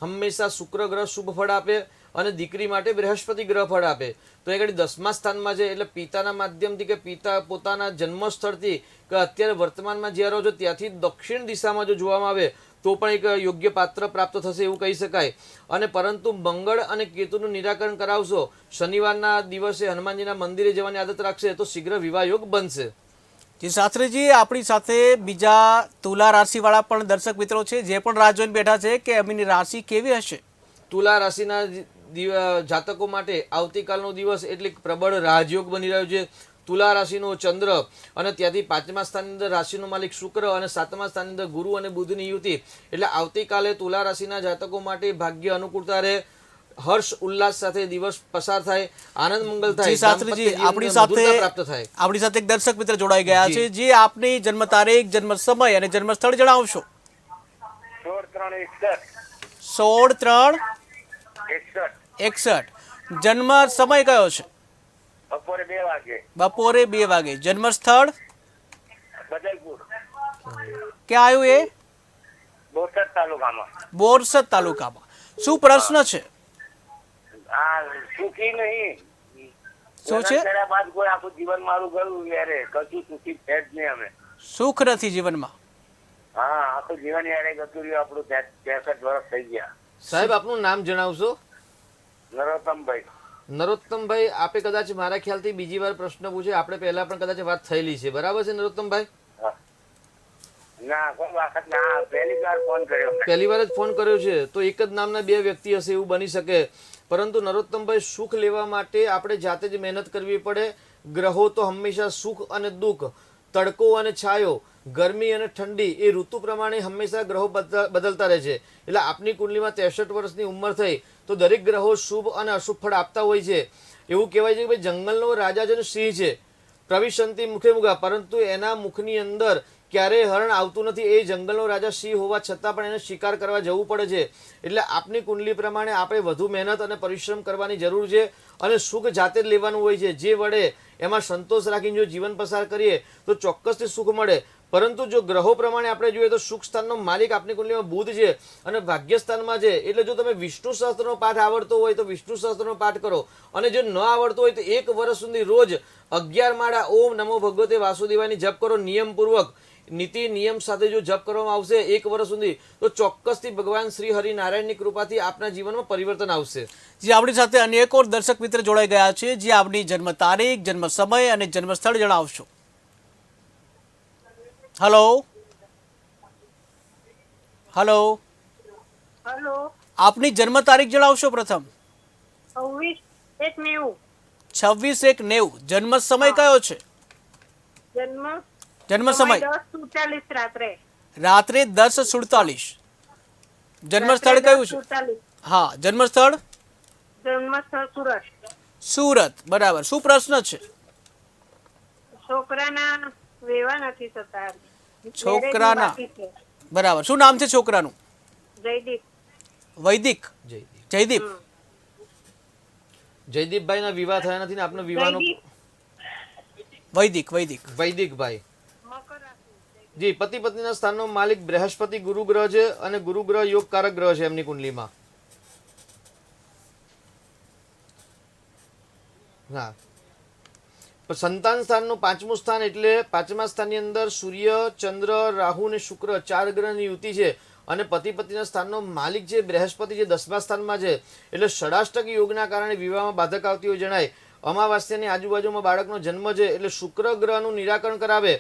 હંમેશા શુક્ર ગ્રહ શુભ ફળ આપે અને દીકરી માટે બૃહસ્પતિ ગ્રહ ફળ આપે. તો એ ઘડી 10મા સ્થાનમાં છે એટલે પિતાના માધ્યમથી કે પિતા પોતાના જન્મ સ્થળથી કે અત્યારે વર્તમાનમાં જ્યાં રહો છો ત્યાંથી દક્ષિણ દિશામાં જો જોવામાં આવે તો પણ એક યોગ્ય પાત્ર પ્રાપ્ત થશે એવું કહી શકાય. અને પરંતુ મંગળ અને કેતુનું નિરાકરણ કરાવશો, શનિવારના દિવસે હનુમાનજીના મંદિરે જવાની આદત રાખશે તો શીઘ્ર વિવાહ યોગ બનશે. જી શાસ્ત્રીજી, આપણી સાથે બીજા તુલા રાશિવાળા પણ દર્શક મિત્રો છે જે પણ રાહ જોઈને બેઠા છે કે એમની રાશિ કેવી હશે. તુલા રાશિના જાતકો માટે આવતીકાલનો દિવસ એટલે પ્રબળ રાજયોગ બની રહ્યો છે. તુલા રાશિનો ચંદ્ર અને ત્યાંથી 5મા સ્થાનની અંદર રાશિનો માલિક શુક્ર અને 7મા સ્થાનની અંદર ગુરુ અને બુધની યુતિ. એટલે આવતીકાલે તુલા રાશિના જાતકો માટે ભાગ્ય અનુકૂળતા રહે, હર્ષ ઉલ્લાસ સાથે દિવસ પસાર થાય, આનંદ મંગલ થાય. શાસ્ત્રીજી, આપણી સાથે એક દર્શક મિત્ર જોડાઈ ગયા છે. જે આપની જન્મ તારીખ, જન્મ સમય અને જન્મ સ્થળ જણાવશો. 16/3/61. જન્મ સમય કયો છે? બપોરે 2 વાગે. જન્મ સ્થળ ક્યાં આવ્યું એ? બોરસદ તાલુકામાં. શું પ્રશ્ન છે? સુખી નહીં. શું છે? બાદ કોઈ આખું જીવન મારું ગયું યારે કશું સુખી છે જ નહીં અમે. સુખ નથી જીવનમાં. હા, આખું જીવન યારે ગતું રહ્યું આપણું. 63 વર્ષ થઈ ગયા. સાહેબ આપનું નામ જણાવશો? નરોત્તમભાઈ. નરોત્તમભાઈ, આપે કદાચ મારા ખ્યાલથી બીજી વાર પ્રશ્ન પૂછે, આપણે પહેલા પણ કદાચ વાત થયેલી છે, બરાબર છે નરોત્તમભાઈ? ના, કોઈ વખત ના, પહેલી વાર ફોન કર્યો. પહેલી વાર જ ફોન કર્યો છે તો એક જ નામના 2 વ્યક્તિ હશે એવું બની શકે. પરંતુ નરોત્તમભાઈ, સુખ લેવા માટે આપણે જાતે જ મહેનત કરવી પડે. ગ્રહો તો હંમેશા સુખ અને દુઃખ, તડકો અને છાયો, ગરમી અને ઠંડી એ ઋતુ પ્રમાણે હંમેશા ગ્રહો બદલતા રહે છે. એટલે આપની કુંડલીમાં 63 વર્ષની ઉંમર થઈ તો દરેક ગ્રહો શુભ અને અશુભ ફળ આપતા હોય છે. એવું કહેવાય છે કે ભાઈ જંગલનો રાજા છે ને સિંહ છે, પ્રવિશંતિ મુખે મુગા, પરંતુ એના મુખની અંદર ક્યારેય હરણ આવતું નથી. એ જંગલનો રાજા સિંહ હોવા છતાં પણ એને શિકાર કરવા જવું પડે છે. એટલે આપની કુંડલી પ્રમાણે આપણે વધુ મહેનત અને પરિશ્રમ કરવાની જરૂર છે અને સુખ જાતે જ લેવાનું હોય છે. જે વડે એમાં સંતોષ રાખીને જો જીવન પસાર કરીએ તો ચોક્કસથી સુખ મળે. પરંતુ જો ગ્રહો પ્રમાણે આપણે જોઈએ તો સુખ સ્થાનનો માલિક આપની કુંડલીમાં બુધ છે અને ભાગ્યસ્થાનમાં છે. એટલે જો તમે વિષ્ણુ સહસ્ત્રનો પાઠ આવડતો હોય તો વિષ્ણુ સહસ્ત્રનો પાઠ કરો, અને જો ન આવડતો હોય તો 1 વર્ષ સુધી રોજ 11 માળા ઓમ નમો ભગવતે વાસુદેવાયની જપ કરો. નિયમપૂર્વક નીતિ નિયમ સાથે જો જપ કરવામાં આવશે 1 વર્ષ સુધી તો ચોક્કસથી ભગવાન શ્રી હરિનારાયણની કૃપાથી આપના જીવનમાં પરિવર્તન આવશે. જે આપણી સાથે અન્ય એક ઓર દર્શક મિત્ર જોડાઈ ગયા છે. જે આપની જન્મ તારીખ, જન્મ સમય અને જન્મ સ્થળ જણાવશો. હેલો હેલો હેલો, આપની જન્મ તારીખ જણાવશો પ્રથમ. 26/1/90. 26/1/90. જન્મ સમય કયો છે? જન્મ સમય 10:47 રાત્રે. રાત્રે 10:47. જન્મ સ્થળ કયું છે? 47. હા, જન્મ સ્થળ જન્મ સ્થળ સુરત. સુરત. બરાબર. શું પ્રશ્ન છે? છોકરાના વેવા નથી થતા. છોકરાના. બાકી છે. બરાબર. શું નામ છે છોકરાનું? જયદીપ. વૈદિક. જયદીપ. જયદીપભાઈના વિવાહ થયા નથી ને આપનો વિવાહનો? વૈદિક. વૈદિકભાઈ મકર રાશિ. જી, પતિ પત્નીના સ્થાનનો માલિક બૃહસ્પતિ ગુરુ ગ્રહ છે અને ગુરુ ગ્રહ યોગકારક ગ્રહ છે એમની કુંડલીમાં. હા, સંતાન સ્થાનનું 5મું સ્થાન એટલે 5મા સ્થાનની અંદર સૂર્ય, ચંદ્ર, રાહુ અને શુક્ર 4 ગ્રહની યુતિ છે. અને પતિ પત્નીના સ્થાનનો માલિક જે બૃહસ્પતિ જે 10મા સ્થાનમાં છે. એટલે ષડાષ્ટક યોગના કારણે વિવાહમાં બાધક આવતી હોય જણાય. અમાવાસ્યાની આજુબાજુમાં બાળકનો જન્મ છે એટલે શુક્ર ગ્રહનું નિરાકરણ કરાવે,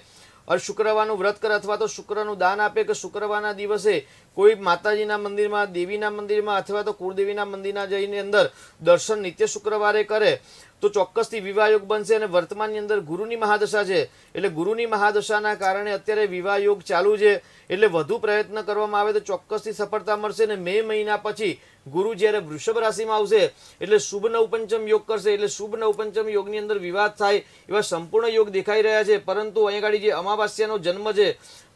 શુક્રવારનું વ્રત કરે અથવા તો શુક્રનું દાન આપે કે શુક્રવારના દિવસે કોઈ માતાજીના મંદિરમાં, દેવીના મંદિરમાં અથવા તો કુળદેવીના મંદિરના જઈને અંદર દર્શન નિત્ય શુક્રવારે કરે. તો ચોક્કસથી વિવાહ યોગ બનશે. અને વર્તમાનની અંદર ગુરુની મહાદશા છે, એટલે ગુરુની મહાદશાના કારણે અત્યારે વિવાહ યોગ ચાલુ છે, એટલે વધુ પ્રયત્ન કરવામાં આવે તો ચોક્કસથી સફળતા મળશે. અને મે મહિના પછી ગુરુ જ્યારે વૃષભ રાશિમાં આવશે એટલે શુભ નવપંચમ યોગ કરશે, એટલે શુભ નવપંચમ યોગની અંદર વિવાદ થાય એવા સંપૂર્ણ યોગ દેખાઈ રહ્યા છે. પરંતુ અહીંયા આગળ જે અમાવાસ્યાનો જન્મ છે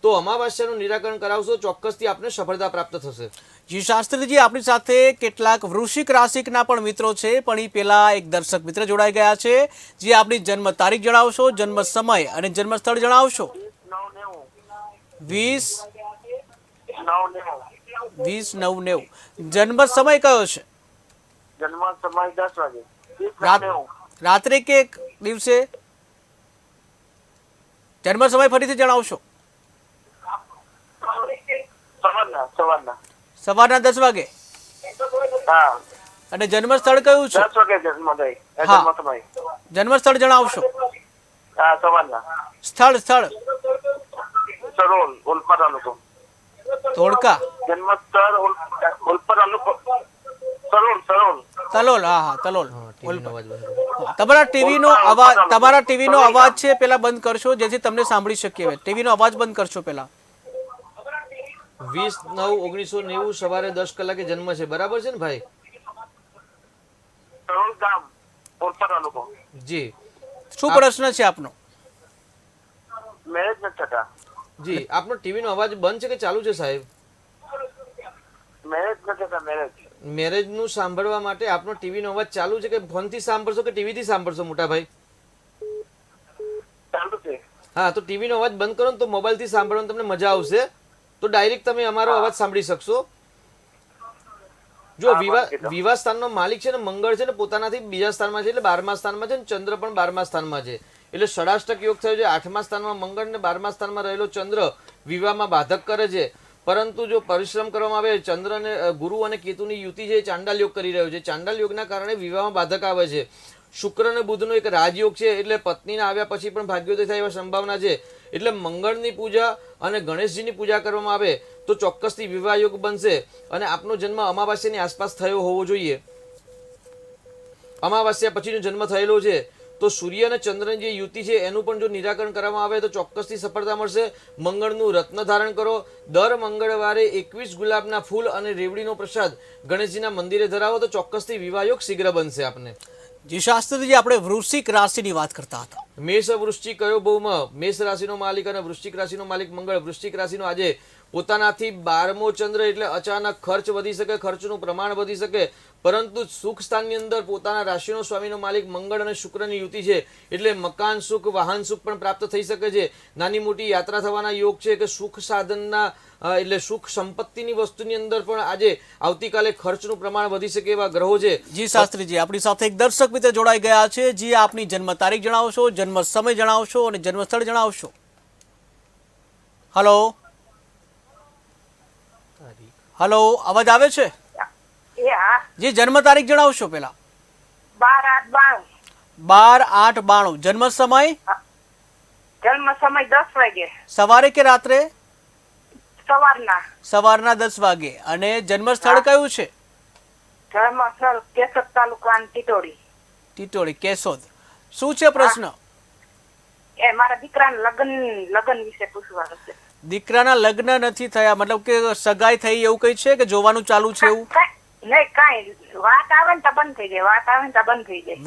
તો અમાવાસ્યાનું નિરાકરણ કરાવશો ચોક્કસથી આપને સફળતા પ્રાપ્ત થશે. જી શાસ્ત્રીજી, આપણી સાથે કેટલાક વૃશ્ચિક રાશિના પણ મિત્રો છે, પણ એ પહેલા એક દર્શક મિત્ર જોડાઈ ગયા છે. જે આપણી જન્મ તારીખ જણાવશો, જન્મ સમય અને જન્મ સ્થળ જણાવશો. 20/9/90. જન્મ સમય કયો છે? જન્મ સમય 10 વાગે. રાત્રે કે દિવસે? જન્મ સમય ફરીથી જણાવશો. સવારના 10 વાગે. હા. અને જન્મ સ્થળ કયું છે? 10 વાગે જન્મ થાય. હા. જન્મ સમય. જન્મ સ્થળ જણાવશો. હા, સવારના. સ્થળ સરોલ, ઓલપાડ તાલુકો. ધોળકા. જન્મ સ્થળ ઓલપાડ તાલુકો. સરોલ. તલોલ. હા, તલોલ. ટીવીનો અવાજ બંધ. તમારા ટીવીનો અવાજ છે પેલા બંધ કરશો, જેથી તમને સાંભળી શકીએ. ટીવીનો અવાજ બંધ કરશો પેલા. 20/9/1990 સવારે 10 કલાકે જન્મ છે, બરાબર છે ને ભાઈ? સરોલ ગામ, ઓલપાડ તાલુકો. જી શું પ્રશ્ન છે આપનો? મેરેજ નથી થતા. જી, આપનો ટીવીનો અવાજ બંધ છે કે ચાલુ છે સાહેબ? મેરેજ નથી થતા. મેરેજનું સાંભળવા માટે આપનો ટીવીનો અવાજ ચાલુ છે કે ફોનથી સાંભળશો કે ટીવીથી સાંભળશો મોટા ભાઈ? ચાલુ છે. હા, તો ટીવીનો અવાજ બંધ કરો ને તો મોબાઈલથી સાંભળવાની તમને મજા આવશે. તો ડાયરેક્ટ તમે અમારો અવાજ સાંભળી શકશો. જો વિવાહ સ્થાનનો માલિક છે ને મંગળ છે ને પોતાનાથી બીજા સ્થાનમાં છે, એટલે 12મા સ્થાનમાં છે ને ચંદ્ર પણ 12મા સ્થાનમાં છે, એટલે ષડાષ્ટક યોગ થયો છે. 8મા સ્થાનમાં મંગળ ને 12મા સ્થાનમાં રહેલો ચંદ્ર વિવાહમાં બાધક કરે છે. પરંતુ જો પરિશ્રમ કરવામાં આવે, ચંદ્ર અને ગુરુ અને કેતુની યુતિ છે એ ચાંડાલ યોગ કરી રહ્યો છે. ચાંડાલ યોગના કારણે વિવાહમાં બાધક આવે છે. શુક્ર અને બુધનો એક રાજયોગ છે, એટલે પત્નીના આવ્યા પછી પણ ભાગ્યોદય થાય એવા સંભાવના છે. એટલે મંગળની પૂજા અને ગણેશજીની પૂજા કરવામાં આવે તો ચોક્કસથી વિવાહ યોગ બનશે. અને આપનો જન્મ અમાવાસ્યાની આસપાસ થયો હોવો જોઈએ. અમાવાસ્યા પછીનો જન્મ થયેલો છે તો સૂર્ય અને ચંદ્રની જે યુતિ છે એનું પણ જો નિરાકરણ કરવામાં આવે તો ચોક્કસથી સફળતા મળશે. મંગળનું રત્ન ધારણ કરો. દર મંગળવારે 21 ગુલાબના ફૂલ અને રેવડીનો પ્રસાદ ગણેશજીના મંદિરે ધરાવો તો ચોક્કસથી વિવાહ યોગ શીઘ્ર બનશે આપને. જી શાસ્ત્રીજી, આપણે વૃશ્ચિક રાશિની વાત કરતા હતા. મેષ વૃશ્ચિક કયો ભૌમ? મેષ રાશિનો માલિક અને વૃશ્ચિક રાશિનો માલિક મંગળ. વૃશ્ચિક રાશિનો આજે પોતાનાથી 12મો ચંદ્ર, એટલે અચાનક ખર્ચ વધી શકે, ખર્ચનું પ્રમાણ વધી શકે. પરંતુ સુખ સ્થાનની અંદર પોતાના રાશિનો સ્વામીનો માલિક મંગળ અને શુક્રની યુતિ છે, એટલે મકાન સુખ, વાહન સુખ પણ પ્રાપ્ત થઈ શકે છે. નાની મોટી યાત્રા થવાના યોગ છે કે સુખ સાધનના એટલે સુખ સંપત્તિની વસ્તુની અંદર પણ આજે આવતીકાલે ખર્ચનું પ્રમાણ વધી શકે એવા ગ્રહો છે. જી શાસ્ત્રીજી, આપણી સાથે એક દર્શક મિત્ર જોડાઈ ગયા છે. જી, આપની જન્મ તારીખ જણાવશો, જન્મ સમય જણાવશો અને જન્મ સ્થળ જણાવશો. હલો, અવાજ આવે છે? જી, જન્મ તારીખ જણાવશો પેલા. 12/8/92. 12/8/92. જન્મ સમય? જન્મ સમય 10 વાગે. સવારે કે રાત્રે? સવારના 10 વાગે. અને જન્મ સ્થળ કયું છે? જન્મ સ્થળ કેશોદ તાલુકાની ટીટોળી, કેશોદ. શું છે પ્રશ્ન? એ મારા દીકરાના લગ્ન વિશે પૂછવાનું છે. દીકરાના લગ્ન નથી થયા, મતલબ કે સગાઈ થઈ એવું કઈ છે કે જોવાનું ચાલુ છે એવું? નહીં, કાંઈ વાત આવે ને તો બંધ થઈ જાય.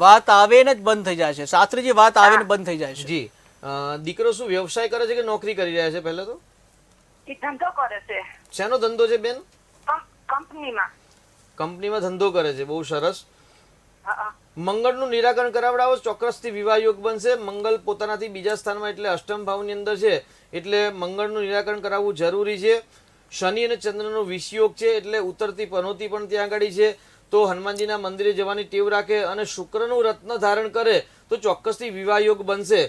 વાત આવે ને જ બંધ થઈ જાય છે શાસ્ત્રીજી, વાત આવે ને બંધ થઈ જાય છે. જી, દીકરો શું વ્યવસાય કરે છે કે નોકરી કરી રહ્યા છે? પહેલા તો એ ધંધો કરે છે. શેનો ધંધો છે બેન? કંપનીમાં ધંધો કરે છે. બહુ સરસ. હા. મંગળનું નિરાકરણ કરાવડાવો, ચોક્કસથી વિવાહ યોગ બનશે. મંગળ પોતાનાથી બીજા સ્થાનમાં એટલે અષ્ટમ ભાવની અંદર છે, એટલે મંગળનું નિરાકરણ કરાવવું જરૂરી છે. શનિ અને ચંદ્રનો વિષયોગ છે, એટલે ઉત્તરથી પનોતી પણ ત્યાં આગળ છે. તો હનુમાનજીના મંદિરે જવાની ટેવ રાખે અને શુક્રનું રત્ન ધારણ કરે તો ચોક્કસથી વિવાહ યોગ બનશે.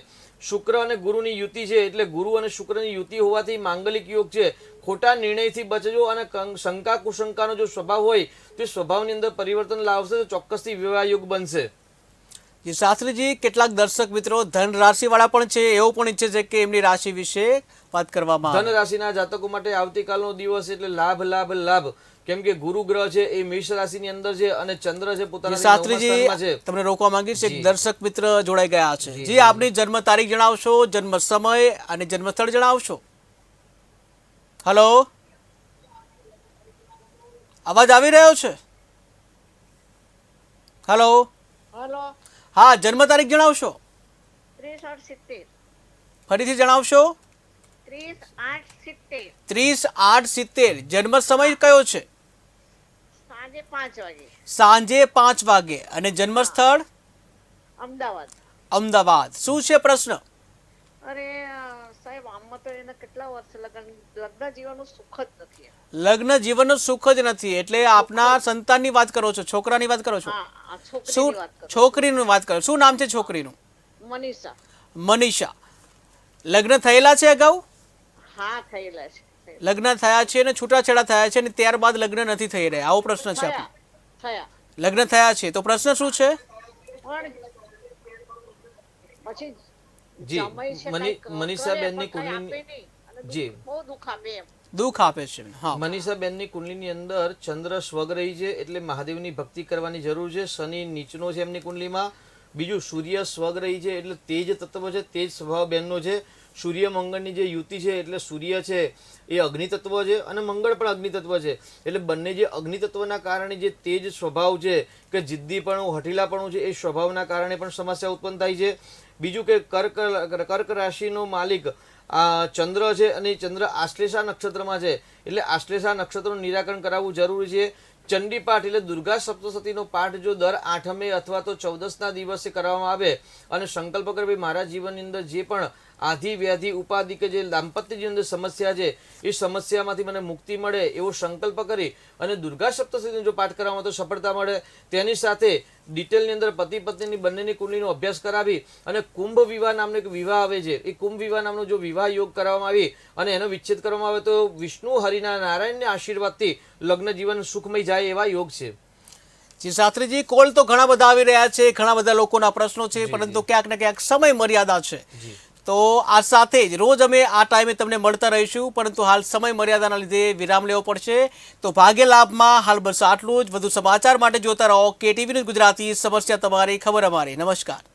શુક્ર અને ગુરુની યુતિ છે, એટલે ગુરુ અને શુક્રની યુતિ હોવાથી માંગલિક યોગ છે. ખોટા નિર્ણયથી બચજો અને શંકા કુશંકાનો જો સ્વભાવ હોય તો સ્વભાવની અંદર પરિવર્તન લાવશે તો ચોક્કસથી વિવાહ યોગ બનશે. જી શાસ્ત્રીજી, કેટલાક દર્શક મિત્રો ધન રાશિવાળા પણ છે, એવું પણ ઈચ્છે છે કે એમની રાશિ વિશે વાત કરવામાં આવે. ધન રાશિના જાતકો માટે આવતીકાલનો દિવસ એટલે લાભ લાભ લાભ. કેમ કે ગુરુ ગ્રહ છે એ મેષ રાશિની અંદર છે અને ચંદ્ર છે પોતાના નવમા શાસ્ત્રીજી, સ્થાનમાં છે. તમને રોકવા માંગીશ, એક જી. દર્શક મિત્ર જોડાઈ ગયા છે. જી, આપની જન્મ તારીખ જણાવશો, જન્મ સમય અને જન્મ સ્થળ જણાવશો. હલો, અવાજ આવી રહ્યો છે? હલો, હલો, હા, જન્મ તારીખ જણાવશો, 30/8/70. ફરીથી જણાવશો. 30/8/70. 30/8/70. જન્મ સમય કયો છે? સાંજે 5 વાગે. સાંજે 5 વાગે. અને જન્મ સ્થળ અમદાવાદ. અમદાવાદ. શું છે પ્રશ્ન? અરે સાહેબ, આમાં તો એના કેટલા વર્ષ લગ્ન જીવનનું સુખ જ નથી. લગ્ન જીવનનું સુખ જ નથી એટલે આપના સંતાનની વાત કરો છો, છોકરાની વાત કરો છો? હા, આ છોકરીની શું વાત કરું. છોકરીનું વાત કરો? શું નામ છે છોકરીનું? મનીષા. મનીષા. લગ્ન થયેલા છે અગાઉ? હા, થયેલા છે. લગ્ન થયા છે અને છૂટાછેડા થયા છે અને ત્યારબાદ લગ્ન નથી થઈ રહ્યા, આવો પ્રશ્ન છે થયા આપણો. થયા લગ્ન થયા છે તો પ્રશ્ન શું છે? પણ પછી જી, જમાઈ છે મની- કાંઈક મનીષાબેનની કરે પણ કુંડલીની- કાંઈ આપે નહીં. અને જી. બહુ દુઃખ આપે એમ. દુઃખ આપે છે. હા, મનીષાબેનની કુંડલીની અંદર ચંદ્ર સ્વગ્રહી છે એટલે મહાદેવની ભક્તિ કરવાની જરૂર છે. શનિ નીચનો છે એમની કુંડલીમાં. બીજું સૂર્ય સ્વગ્રહી છે એટલે તેજ તત્વ છે, તેજ સ્વભાવ બેનનો છે. સૂર્ય મંગળની જે યુતિ છે એટલે સૂર્ય છે એ અગ્નિ તત્વ છે અને મંગળ પણ અગ્નિ તત્વ છે. એટલે બંને જે અગ્નિ તત્વના કારણે જે તેજ સ્વભાવ છે કે જિદ્દીપણું, હઠીલાપણું છે એ સ્વભાવના કારણે પણ સમસ્યા ઉત્પન્ન થાય છે. બીજું કે કર્ક રાશિનો માલિક આ ચંદ્ર છે અને ચંદ્ર આશ્લેષા નક્ષત્રમાં છે એટલે આશ્લેષા નક્ષત્રનું નિરાકરણ કરાવવું જરૂરી છે. ચંડી પાઠ એટલે દુર્ગા સપ્તશતીનો પાઠ જો દર 8મે અથવા તો 14ના દિવસે કરવામાં આવે અને સંકલ્પ કરે ભાઈ મારા જીવનની અંદર જે પણ આધિ વ્યાધિ ઉપાધિ કે જે દાંપત્યની અંદર સમસ્યા છે એ સમસ્યામાંથી મને મુક્તિ મળે એવો સંકલ્પ કરી અને દુર્ગા સપ્તશતીનો જો પાઠ કરવામાં તો સફળતા મળે. તેની સાથે ડિટેલની અંદર પતિ પત્નીની બંનેની કુંડલીનો અભ્યાસ કરાવી અને કુંભ વિવાહ નામનો એક વિવાહ આવે છે એ કુંભ વિવાહ નામનો જો વિવાહ યોગ કરવામાં આવી અને એનો વિચ્છેદ કરવામાં આવે તો વિષ્ણુ હરિના નારાયણના આશીર્વાદથી લગ્ન જીવન સુખમય જાય એવા યોગ છે. જી શાસ્ત્રીજી, કોલ તો ઘણા બધા આવી રહ્યા છે, ઘણા બધા લોકોના પ્રશ્નો છે, પરંતુ ક્યાંક ને ક્યાંક સમય મર્યાદા છે. તો આ સાથે જ રોજ અમે આ ટાઈમે તમને મળતા રહીશું, પરંતુ હાલ સમય મર્યાદાના લીધે વિરામ લેવો પડશે. તો ભાગ્ય લાભમાં હાલ બસ આટલું જ. વધુ સમાચાર માટે જોતા રહો KTV ન્યૂઝ ગુજરાતી. સમસ્યા તમારી, ખબર અમારી. નમસ્કાર.